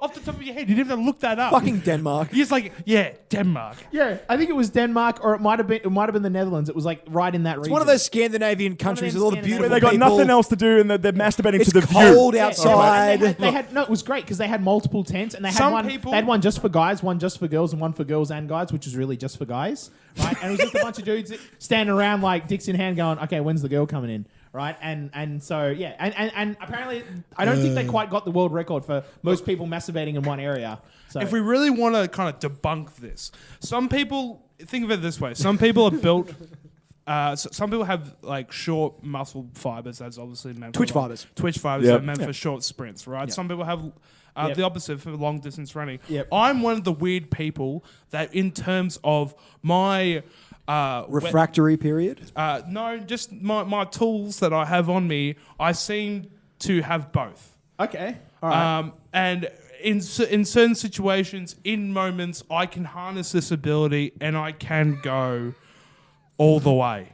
Off the top of your head, you didn't even look that up. Fucking Denmark. You're just like, yeah, Denmark. Yeah, I think it was Denmark, or it might have been the Netherlands. It was like right in that region. It's one of those Scandinavian countries with all the Scandinavian- beautiful They got people. nothing else to do and they're masturbating It's to the cold view. outside. They had it was great because they had multiple tents and they had Some one. people- They had one just for guys, one just for girls, and one for girls and guys, which was really just for guys, right? And it was just a bunch of dudes standing around like dicks in hand, going, "Okay, when's the girl coming in?" Right? And so yeah, and apparently I don't think they quite got the world record for most people masturbating in one area. So If we really want to kind of debunk this, some people think of it this way: some people are built. Some people have like short muscle fibers. That's obviously meant Twitch for fibers. Twitch fibers Yep. are meant for short sprints, right? Yep. Some people have Yep. the opposite for long distance running. Yep. I'm one of the weird people that, in terms of my Refractory period. no, just my tools that I have on me, I seem to have both. okay, all right. And in certain situations, in moments, I can harness this ability and I can go all the way.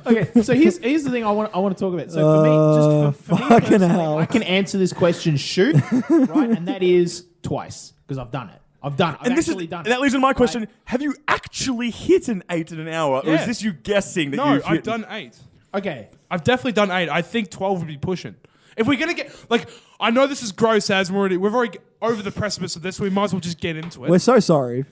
Okay, so here's the thing I want to talk about. So for me, just for me fucking personally, hell. I can answer this question shoot, right? And that is twice because I've done it. I've actually done it. That leads into my question. Have you actually hit an 8 in an hour? Or Yeah. is this you guessing that No, you've I've hit? done 8. Okay, I've definitely done 8. I think 12 would be pushing. If we're gonna get I know this is gross as we've already over the precipice of this. So we might as well just get into it. We're so sorry.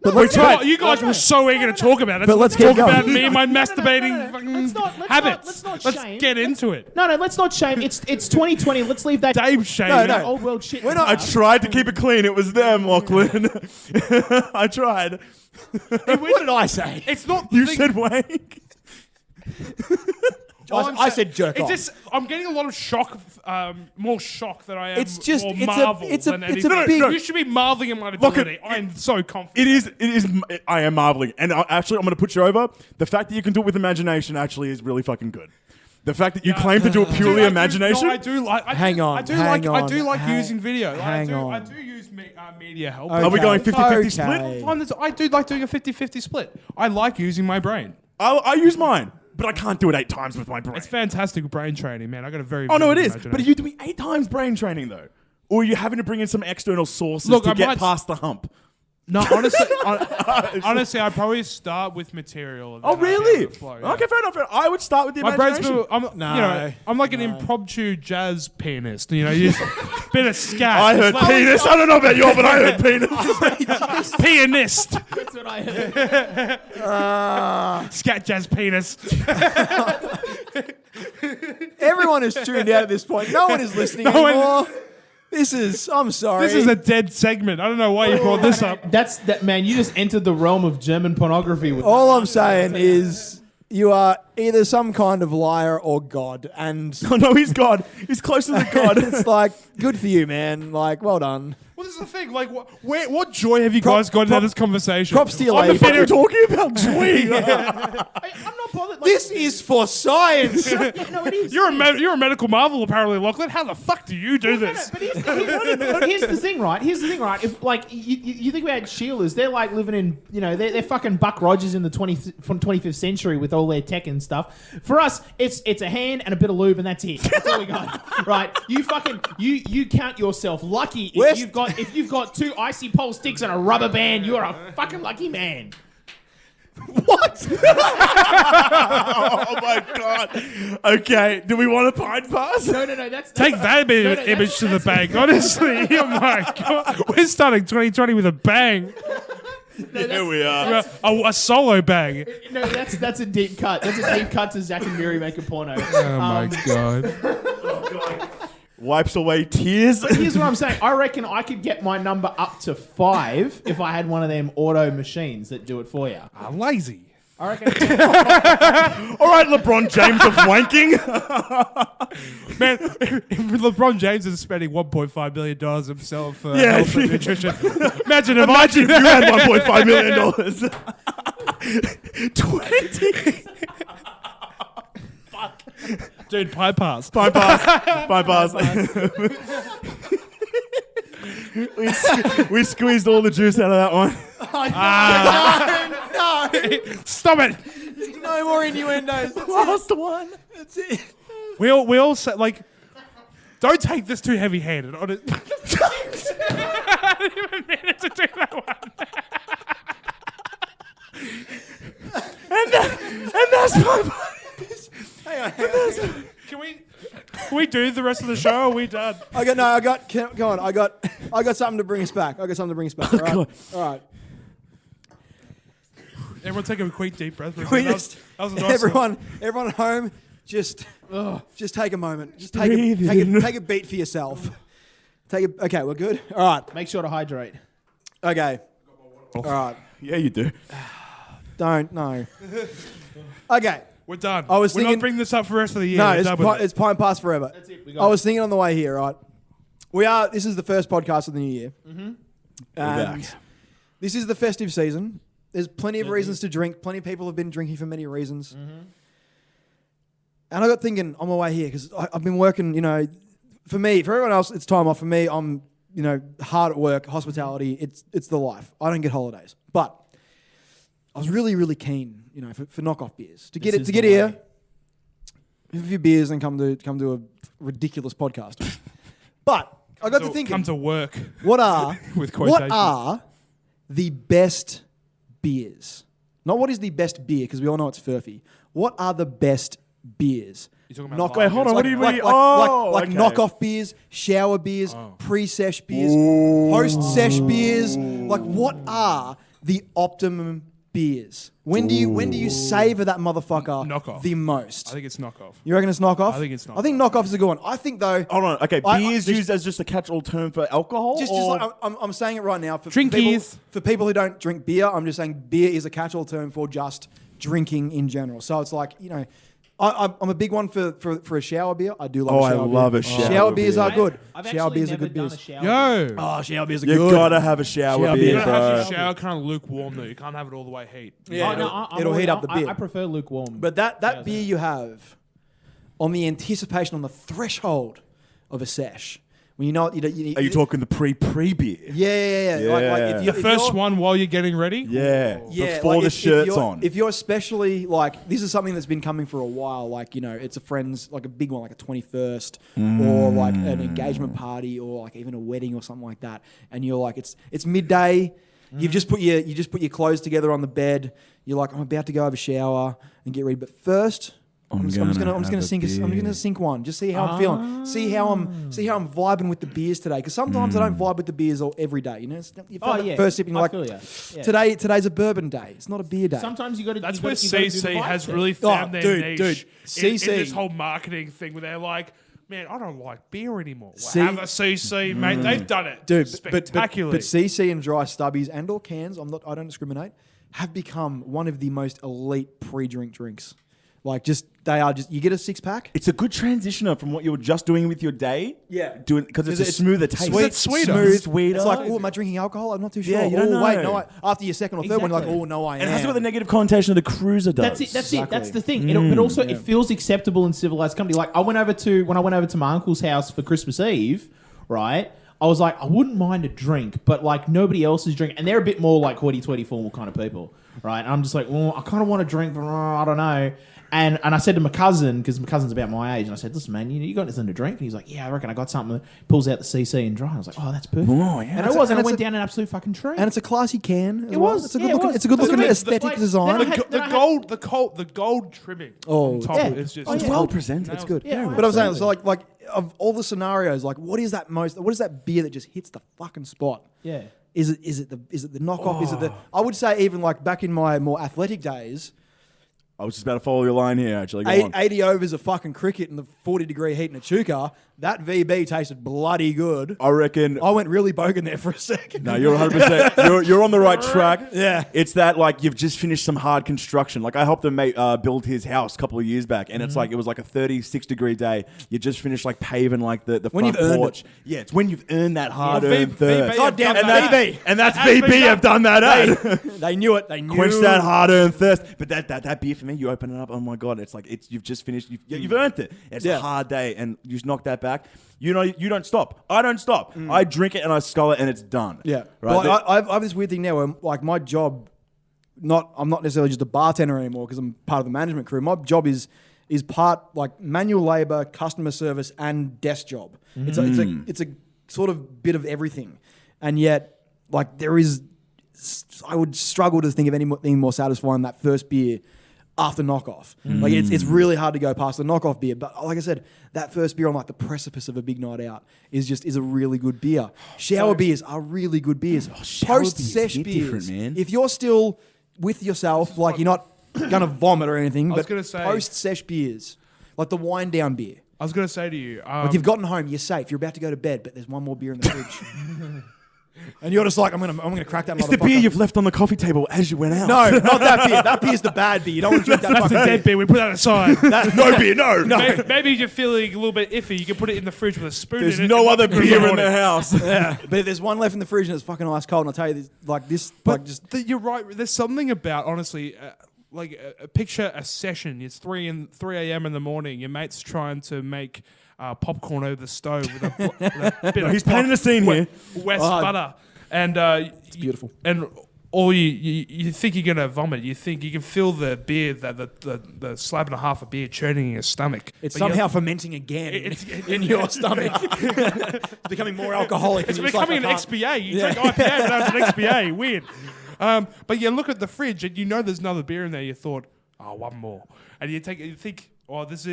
But let's You guys were so eager to talk about it. But let's talk get going. about me and my masturbating fucking habits. Let's get into it. No, let's not shame. It's 2020. Let's leave that Dave shame. No. old world shit. I tried to keep it clean. It was them, Lachlan. I tried. What did I say? It's not. You said wank. I said jerk off. I'm getting a lot of shock, more shock than I am. It's just- more it's a- marvel it's a- than it's a anything. big- You should be marveling at my ability. I'm so confident. It is. I am marveling, and actually, I'm going to put you over. The fact that you can do it with imagination actually is really fucking good. The fact that you claim to do it purely imagination. I do like. Hang on, I do hang like. on, I do like hang- using video. hang I on. do use media help. Are we going 50-50 split? Okay. I do like doing a 50-50 split. I like using my brain. I use mine, but I can't do it 8 times with my brain. It's fantastic brain training, man. I got a very. Oh no, it vivid is. But are imagination. you doing 8 times brain training though, or are you having to bring in some external sources Look, to I get might- past the hump? No, honestly, I'd probably start with material. And Oh then I'd be really? able to flow, yeah. Okay, fair enough. I would start with the My brain's imagination. I'm like an impromptu jazz pianist. You know, you just bit of scat. I heard Just like- penis. I don't know about you, but I heard penis. pianist, That's what I heard. scat jazz penis. Everyone is tuned out at this point. No one is listening No one- anymore. I'm sorry. This is a dead segment. I don't know why you brought this up. That's that man. You just entered the realm of German pornography. With All I'm saying is you are either some kind of liar or God. And Oh no, he's God. He's closer to God. it's like, good for you, man. Like, well done. Well, this is the thing. Like, what joy have you guys got out of this conversation? Props to your I'm lady. What are you talking about, Joey? I'm not bothered. Like, This is for science. no, it is. You're a medical marvel, apparently, Lachlan. How the fuck do you do this? But here's the thing, right? If like you think about Sheilas, they're like living in they're fucking Buck Rogers in the 25th century with all their tech and stuff. For us, it's a hand and a bit of lube and that's it. That's all we got, right? You fucking you count yourself lucky if you've got 2 icy pole sticks and a rubber band. You are a fucking lucky man. What? Oh my God. Okay, do we want a pint pass? No, that's Take that image to the bank, honestly. Oh my God. We're starting 2020 with a bang. Here we are. A solo bang. No, that's a deep cut. That's a deep cut to Zach and Miri make a porno. Oh my God. Wipes away tears. But here's what I'm saying. I reckon I could get my number up to 5 if I had one of them auto machines that do it for you. Lazy. I reckon. All right, LeBron James of wanking. Man, if LeBron James is spending $1.5 million himself for Yeah. health and nutrition. Imagine if I Imagine if you had $1.5 million. 20. Dude, pint pass. Pint pass. We squeezed all the juice out of that one. No. Stop it. No more innuendos. Last one. That's it. We all say, like, don't take this too heavy-handed. I didn't even mean to do that one. And that's my Hang on. Can we do the rest of the show? Or are we done? Go on. I got something to bring us back. All right. All right. Everyone take a quick deep breath. We That just, was a nice everyone at home, just take a moment. Just Breathe in. take a beat for yourself. Okay, we're good. All right. Make sure to hydrate. Okay. All right. Yeah, you do. Don't no. Okay. We're done. I was We're thinking- not bringing this up for the rest of the year. No, We're done with it. it's Pint Pass forever. That's it. We I got was thinking on the way here, right? This is the first podcast of the new year. Mm-hmm. And back. this is the festive season. There's plenty of reasons to drink. Plenty of people have been drinking for many reasons. Mm-hmm. And I got thinking on my way here, because I've been working, for me, for everyone else, it's time off. For me, I'm, hard at work, hospitality. It's the life. I don't get holidays. But I was really, really keen, for knockoff beers. To get here, have a few beers and come to a ridiculous podcast. But I got to thinking, Come to work. what are With quotations. the best beers? Not what is the best beer, because we all know it's Furphy. What are the best beers? You're talking about Wait, hold on. Like, What do you mean? like Okay. knockoff beers, shower beers, pre-sesh beers, post-sesh beers. Like, what are the optimum beers? When do you savor that motherfucker Knockoff. the most? I think it's knockoff. You reckon it's knockoff? I think it's I think knockoff is a good one. I think though. Hold on. Okay, I- beer is just- used as just a catch-all term for alcohol. Just or- like I'm saying it right now for Drinkies. for people who don't drink beer. I'm just saying beer is a catch-all term for just drinking in general. So it's like, you know, I'm a big one for a shower beer. I do love. Oh, a I shower love beer. a shower Shower beers beer. are good. I've Shower actually beers are never good done beers. a shower. Yo. Oh, shower beers are you good. gotta have a shower Shower beer, beer. You gotta have your bro. shower kind of lukewarm though. You can't have it all the way heat. Yeah, Oh, no, it'll heat up the beer. I prefer lukewarm. But that beer you have on the anticipation, on the threshold of a sesh, when you know what Are you talking the pre beer? Yeah. Like Yeah. if The first one while you're getting ready. Yeah, Yeah, before like the if shirt's you're, on. If you're especially like, this is something that's been coming for a while. Like, you know, it's a friend's, like a big one, like a 21st, or like an engagement party, or like even a wedding or something like that. And you're like, it's midday. You've just put your clothes together on the bed. You're like, I'm about to go have a shower and get ready. But first, I'm just gonna sink one. Just see how I'm feeling. See how I'm vibing with the beers today. Because sometimes I don't vibe with the beers every day. You know, you first sip and you're like, feel ya. Yeah. today's a bourbon day. It's not a beer day. Sometimes you got to. That's where CC has really found their niche. dude, in CC. this whole marketing thing where they're like, man, I don't like beer anymore. C- Have a CC, mate. They've done it, Dude, spectacularly. but CC and dry stubbies and or cans, I don't discriminate, have become one of the most elite pre-drink drinks. Like, you get a 6-pack. It's a good transitioner from what you were just doing with your day. Yeah. Doing because it's a smoother taste. Sweet, sweeter. Smooth. Sweeter. It's like, oh, am I drinking alcohol? I'm not too sure. Yeah, you don't know. Wait, no. After your second or third one, you're like, Exactly. oh, no, I am. And it has got the negative connotation of the cruiser does. That's it. Exactly. That's the thing. But also, it feels acceptable in civilized company. Like when I went over to my uncle's house for Christmas Eve, right? I was like, I wouldn't mind a drink, but like nobody else is drinking, and they're a bit more like hoity-toity formal kind of people, right? And I'm just like, well, I kind of want to drink, but I don't know. And I said to my cousin, because my cousin's about my age, and I said, listen, man, you got anything to drink? And he's like, yeah, I reckon I got something. Pulls out the CC and dry. I was like, oh, that's perfect. Oh, yeah. And it was, and I went down an absolute fucking tree. And it's a classy can. It was. It's a Yeah, good it looking. was. It's a good That's looking what I mean. aesthetic Like, design. then I had- The gold trimming Oh, on top yeah. is just Oh, It's yeah. well presented. It's good. Yeah, But I'm saying, absolutely. so like of all the scenarios, like what is that beer that just hits the fucking spot? Yeah. Is it the knockoff? Is it the? I would say even like back in my more athletic days, I was just about to follow your line here, actually. Go on. 80 overs of fucking cricket in the 40-degree heat in a chuka. That VB tasted bloody good. I reckon. I went really bogan there for a second. No, you're 100%. You're on the right track. Yeah. It's that like you've just finished some hard construction. Like I helped a mate build his house a couple of years back, and it's like it was like a 36-degree day. You just finished like paving like the When front you've earned porch. it. Yeah, it's when you've earned that hard-earned VB thirst. God damn it, And that's- VB. And that's VB have done that, eh? They knew it. They knew. Quench that hard-earned thirst. But that beer for me, you open it up. Oh my god, it's like you've just finished. You've earned it. It's Yeah. a hard day, and you just knock that back. You know, you don't stop. I don't stop. I drink it and I scull it, and it's done. Yeah. right. Well, I have this weird thing now where like my job, I'm not necessarily just a bartender anymore because I'm part of the management crew. My job is part like manual labor, customer service, and desk job. It's a sort of bit of everything, and yet like I would struggle to think of anything more satisfying than that first beer after knockoff. Like it's really hard to go past the knockoff beer. But like I said, that first beer on like the precipice of a big night out is a really good beer. Shower beers are really good beers. shower Post beers sesh hit beers, different, man. if you're still with yourself, like you're not gonna vomit or anything, was but gonna say- post sesh beers, like the wind down beer. I was going to say to you, Like you've gotten home, you're safe, you're about to go to bed, but there's one more beer in the fridge. And you're just like, I'm gonna crack that It's motherfucker. the beer you've left on the coffee table as you went out. No, not that beer. That beer's the bad beer. You don't want to drink that that's the fucking dead beer. We put that aside. no beer, no. Maybe you're feeling a little bit iffy. You can put it in the fridge with a spoon. There's in it no and other walk through beer in morning. the house. Yeah, but if there's one left in the fridge and it's fucking ice cold, and I'll tell you, You're right. There's something about honestly, picture a session. It's 3 a.m. in the morning. Your mate's trying to make popcorn over the stove with a bit of He's painting a scene here. West butter, and it's beautiful. And all you think you're gonna vomit. You think you can feel the beer, the slab and a half of beer churning in your stomach. it's But somehow you're- fermenting again It's- in your stomach. It's becoming more alcoholic. It's and you're just becoming like, an XBA. You drink IPA, but now it's an XBA. Weird. But you look at the fridge and you know there's another beer in there. You thought, oh, one more, and you think Or this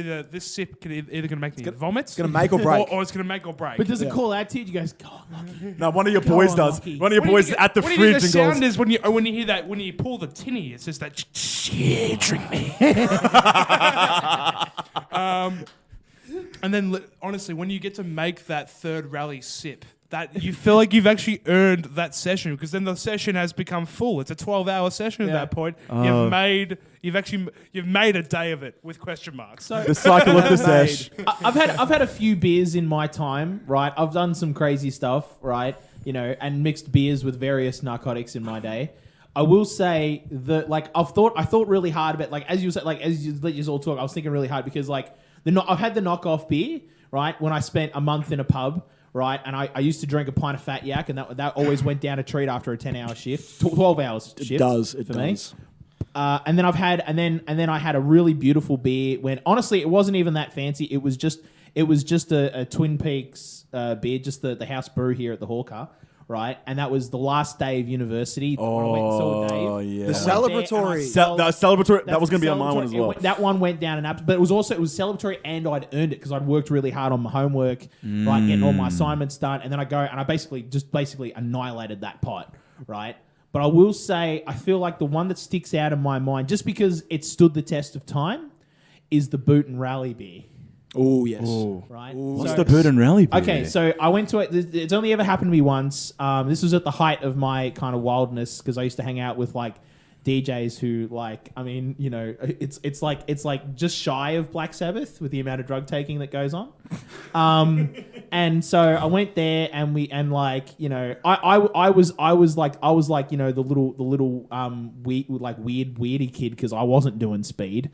sip can either going to make me vomit. It's gonna make or break. Or it's going to make or break. But does it call out to you? You guys, go on, Lochie. No, one of your boys on, does. Lochie. One of your boys at the what do fridge you think and the goes, sound is when you hear that, when you pull the tinny, it's just that, yeah, drink me. And then, honestly, when you get to make that third rally sip, that you feel like you've actually earned that session, because then the session has become full. It's a 12-hour session at that point. You've made a day of it with question marks. So the cycle of the sesh. I've had a few beers in my time, right? I've done some crazy stuff, right? You know, and mixed beers with various narcotics in my day. I will say that, like, I thought really hard about, like, as you said, like, as you let you all talk, I was thinking really hard because, like, I've had the knockoff beer, right? When I spent a month in a pub, right? And I used to drink a pint of Fat Yak, and that always went down a treat after a 10-hour shift, 12 hours shift. It does. Me. And then I had a really beautiful beer when honestly it wasn't even that fancy. It was just a Twin Peaks beer, just the house brew here at the Hawker, right? And that was the last day of university. When I went and saw Dave. Yeah. The celebratory. Celebratory. That was going to be on my one as well. That one went down but it was celebratory, and I'd earned it because I'd worked really hard on my homework, right, getting all my assignments done, and then I go and I basically annihilated that pot, right? But I will say, I feel like the one that sticks out in my mind, just because it stood the test of time, is the Boot and Rally beer. Oh, yes. Ooh. Right? What's the Boot and Rally beer? Okay, so I went to it. It's only ever happened to me once. This was at the height of my kind of wildness because I used to hang out with like DJs who, like, I mean, you know, it's like just shy of Black Sabbath with the amount of drug taking that goes on. And so I went there and like, you know, I was like, you know, the little weirdy kid because I wasn't doing speed.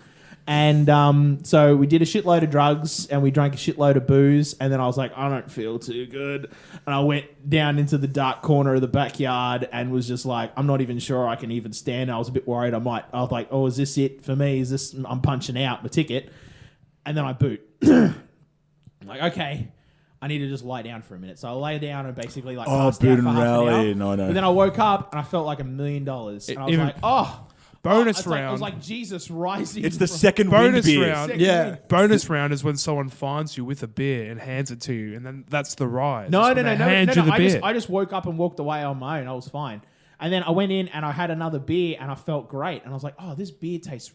And so we did a shitload of drugs and we drank a shitload of booze, and then I was like, I don't feel too good. And I went down into the dark corner of the backyard and was just like, I'm not even sure I can even stand. I was a bit worried I was like, oh, is this it for me? I'm punching out my ticket. And then I boot. I'm like, okay, I need to just lie down for a minute. So I lay down and basically like passed out for half an hour. No. But then I woke up and I felt like $1 million. And I was like, oh. Bonus round. I was like, Jesus rising. It's the second bonus round. Yeah. Bonus round is when someone finds you with a beer and hands it to you, and then that's the rise. No. Beer. I just woke up and walked away on my own. I was fine. And then I went in and I had another beer and I felt great. And I was like, oh, this beer tastes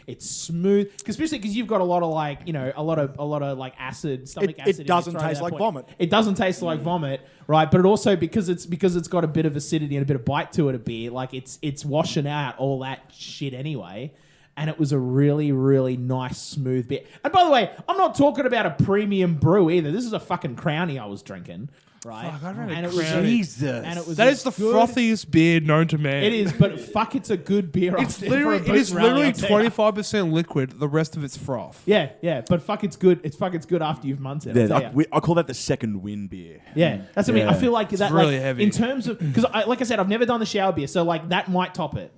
it's smooth. Especially because you've got a lot of like, you know, a lot of like stomach acid. It doesn't taste like vomit. It doesn't taste like vomit, right? But it also, because it's got a bit of acidity and a bit of bite to it, a beer, like it's washing out all that shit anyway. And it was a really, really nice, smooth beer. And by the way, I'm not talking about a premium brew either. This is a fucking Crownie I was drinking. Right, Fuck, I'd rather and it Crownie. was Jesus. and it was That is the frothiest beer known to man. It is, but fuck, it's a good beer. It's literally 25% liquid. The rest of it's froth. Yeah, but fuck, it's good. It's good after you've munched it. I call that the second win beer. Yeah, that's what I mean. I feel like that really like, heavy. in terms of because, like I said, I've never done the shower beer, so like that might top it.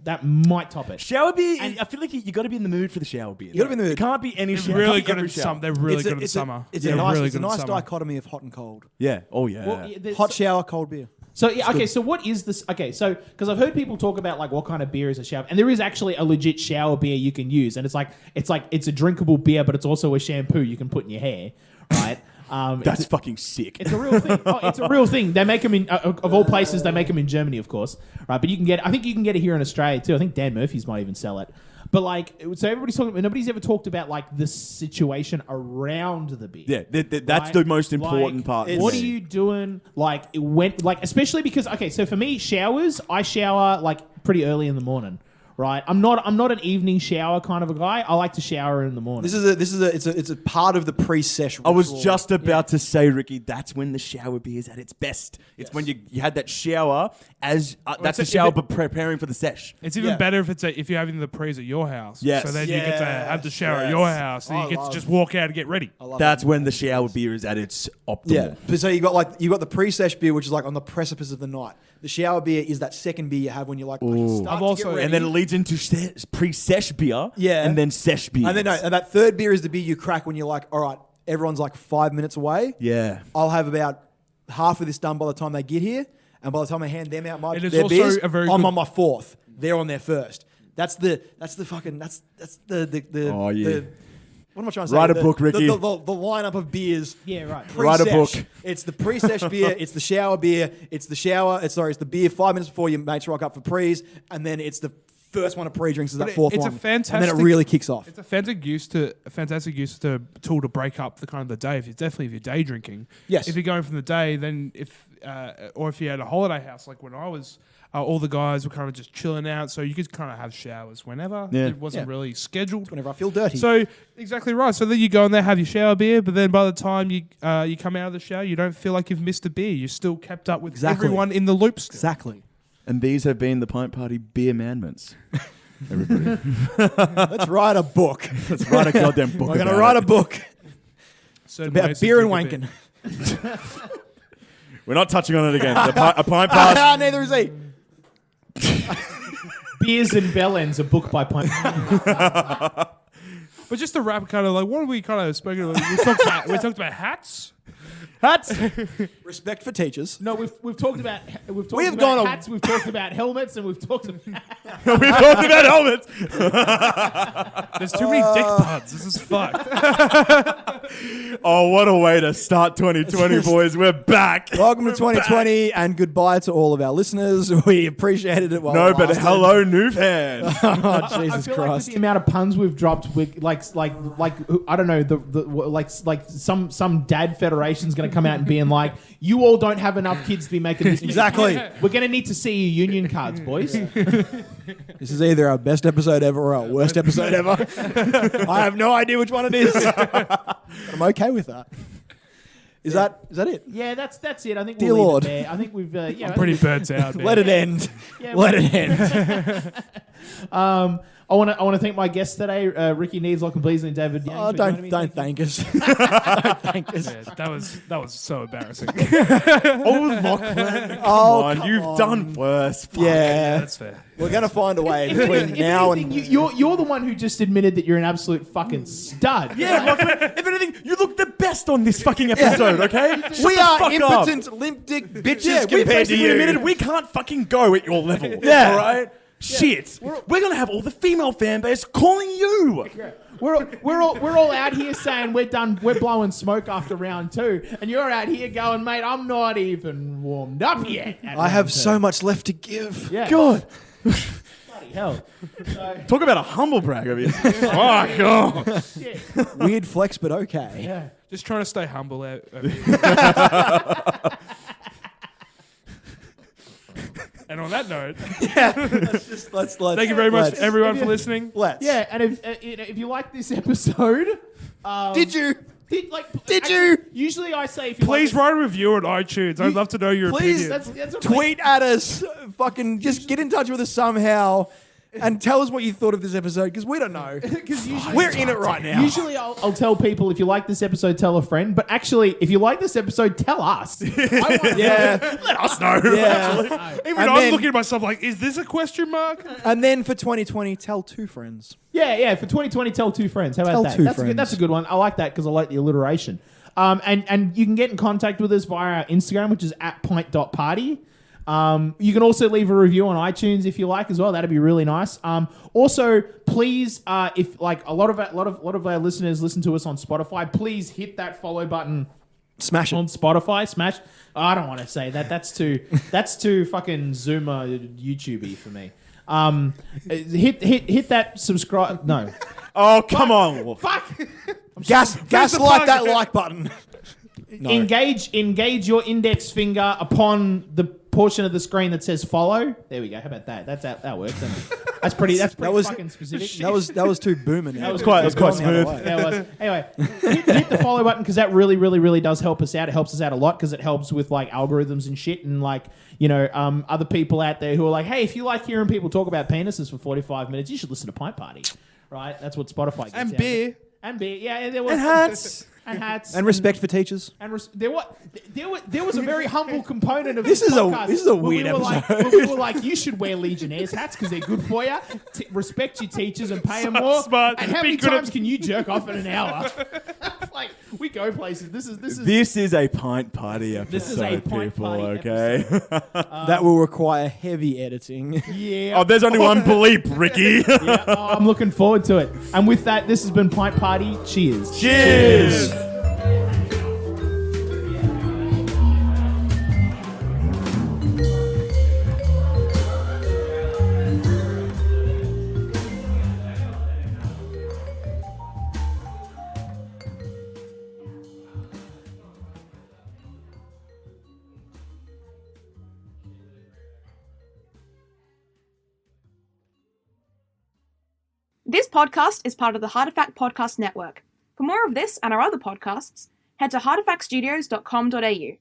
Shower beer, I feel like you got to be in the mood for the shower beer. You got to be in the mood. It can't be any shower. Really good in summer. They're really good in summer. It's a nice dichotomy of hot and cold. Yeah. Oh yeah. Well, Hot shower, cold beer. So yeah, okay. So what is this? Okay, so because I've heard people talk about like what kind of beer is a shower, and there is actually a legit shower beer you can use, and it's a drinkable beer, but it's also a shampoo you can put in your hair, right? That's fucking sick. It's a real thing. It's a real thing. They make them in of all places. They make them in Germany, of course, right? But I think you can get it here in Australia too. I think Dan Murphy's might even sell it. But like, so everybody's talking. Nobody's ever talked about like the situation around the beer. Yeah, that's the most important part. What are you doing? Like, especially because so for me, I shower like pretty early in the morning. Right, I'm not an evening shower kind of a guy. I like to shower in the morning. It's a part of the pre-sesh. I was just about to say, Ricky, that's when the shower beer is at its best. It's when you had that shower that's the shower, but preparing for the sesh. It's even better if you're having the pre's at your house. Yes. So then you get to have the shower at your house, and you get to just walk out and get ready. That's when the shower beer is at its optimal. Yeah. So you got the pre-sesh beer, which is like on the precipice of the night. The shower beer is that second beer you have when you're like start to get ready. And then it leads into pre-sesh beer, yeah, and then sesh beer. And then and that third beer is the beer you crack when you're like, all right, everyone's like 5 minutes away. Yeah, I'll have about half of this done by the time they get here, and by the time I hand them out their also beers, I'm on my fourth. They're on their first. That's the What am I trying to say? Write a book, Ricky. The lineup of beers. Yeah, right. Write a book. It's the pre-sesh beer. It's the shower beer. It's the beer 5 minutes before your mates rock up for prees, and then it's the first one of pre-drinks is that fourth it's one. a fantastic, and then it really kicks off. It's a fantastic use to tool to break up the kind of the day. If you're day drinking. Yes. If you're going from the day, then if you had a holiday house like when I was. All the guys were kind of just chilling out, so you could kind of have showers whenever. Yeah. It wasn't really scheduled. Whenever I feel dirty. So exactly right. So then you go in there, have your shower beer, but then by the time you come out of the shower, you don't feel like you've missed a beer. You're still kept up with everyone in the loop. Still. Exactly. And these have been the Pint Party beer manments. Everybody. Let's write a book. Let's write a goddamn book. We're going to write a book About beer and wanking. We're not touching on it again. A Pint Pass. Neither is he. Beers and Bellends, a book by Pint. But just to wrap, kind of like what have we kind of spoken about? We talked about hats. Hats. Respect for teachers. No, we've talked about have gone hats, we've talked about helmets, and we've talked about We've talked about helmets. There's too many dick buds. This is fucked. Oh, what a way to start 2020, boys. We're back. Welcome to 2020 and goodbye to all of our listeners. We appreciated it while it But lasted. hello, new fans. Oh, I Jesus feel like with Christ. the amount of puns we've dropped, like I don't know, like some dad federation's going to come out and being like, you all don't have enough kids to be making this. Exactly. We're going to need to see your union cards, boys. This is either our best episode ever or our worst episode ever. I have no idea which one it is. But I'm okay with that. Is that it? Yeah, that's it. I think Dear we'll Lord. leave it there. I think we've I'm pretty burnt out. Man. Let it end. Yeah, Let it end. I want to thank my guests today, Ricky Needs, Lochie, Beasley, and David Yang. Oh, for joining me. don't thank us. Don't thank us. Yeah, that was so embarrassing. Oh, Lachlan. Oh, Come on. come You've on. done worse. Fuck. Yeah. That's fair. We're going to find a way between now and... You're the one who just admitted that you're an absolute fucking stud. Yeah, Lachlan, if anything, you look the best on this fucking episode, okay? Shut We the are fuck impotent, limp dick bitches Yeah, we compared to basically you. admitted we can't fucking go at your level. Yeah. All right? Shit. We're going to have all the female fan base calling you. We're all out here saying we're done. We're blowing smoke after round 2, and you're out here going, mate, I'm not even warmed up yet. I have so much left to give. Yeah. God. Bloody hell. So, Talk about a humble brag of you. Oh, God. yeah. Weird flex, but okay. Yeah. Just trying to stay humble out. Over here. And on that note, Let's thank you very much, everyone, for listening. Let's. Yeah, and if you like this episode, Did you? did you? Usually I say if you Please like write a review on iTunes. I'd love to know your Please, opinion. that's what Tweet at us. Fucking just get in touch with us somehow. And tell us what you thought of this episode, because we don't know. Because usually We're in it right now. Usually I'll tell people, if you like this episode, tell a friend. But actually, if you like this episode, tell us. Yeah. Let us know. Yeah. Even And I'm then- looking at myself like, is this a question mark? And then for 2020, tell 2 friends. Yeah. For 2020, tell 2 friends. How about Tell that? 2 That's friends. a good one. I like that because I like the alliteration. And you can get in contact with us via our Instagram, which is @pint.party. You can also leave a review on iTunes if you like as well. That'd be really nice. Also, please, if like a lot of our listeners listen to us on Spotify, please hit that follow button Smash on it. Spotify. Smash. I don't want to say that. That's too fucking Zoomer YouTubey for me. Hit that subscribe. No. Oh, come on, Wolf. Fuck. Gaslight that like button. No. Engage your index finger upon the portion of the screen that says follow. There we go. How about that? That works. Doesn't it? That's pretty fucking specific. That was too booming. That was quite Gone the smooth. other way. Yeah, it was. Anyway, hit the follow button because that really, really, really does help us out. It helps us out a lot because it helps with like algorithms and shit, and like other people out there who are like, hey, if you like hearing people talk about penises for 45 minutes, you should listen to Pint Party, right? That's what Spotify gets And out beer. of it. And beer, yeah, there was And hats. and hats And respect for teachers. And there was a very humble component of This this is a- podcast this is a where weird we were like, episode. where we were like, you should wear Legionnaires hats because they're good for you. Respect your teachers and pay them more. smart. And how Be many good at- times can you jerk off in an hour? Like, We go places. This This is a pint party episode, This is a pint people, party okay? That will require heavy editing. yeah. Oh, there's only one bleep, Ricky. Yeah, I'm looking forward to it. And with that, this has been Pint Party. Cheers. Cheers! This podcast is part of the Hartefact Podcast Network. For more of this and our other podcasts, head to hartefactstudios.com.au.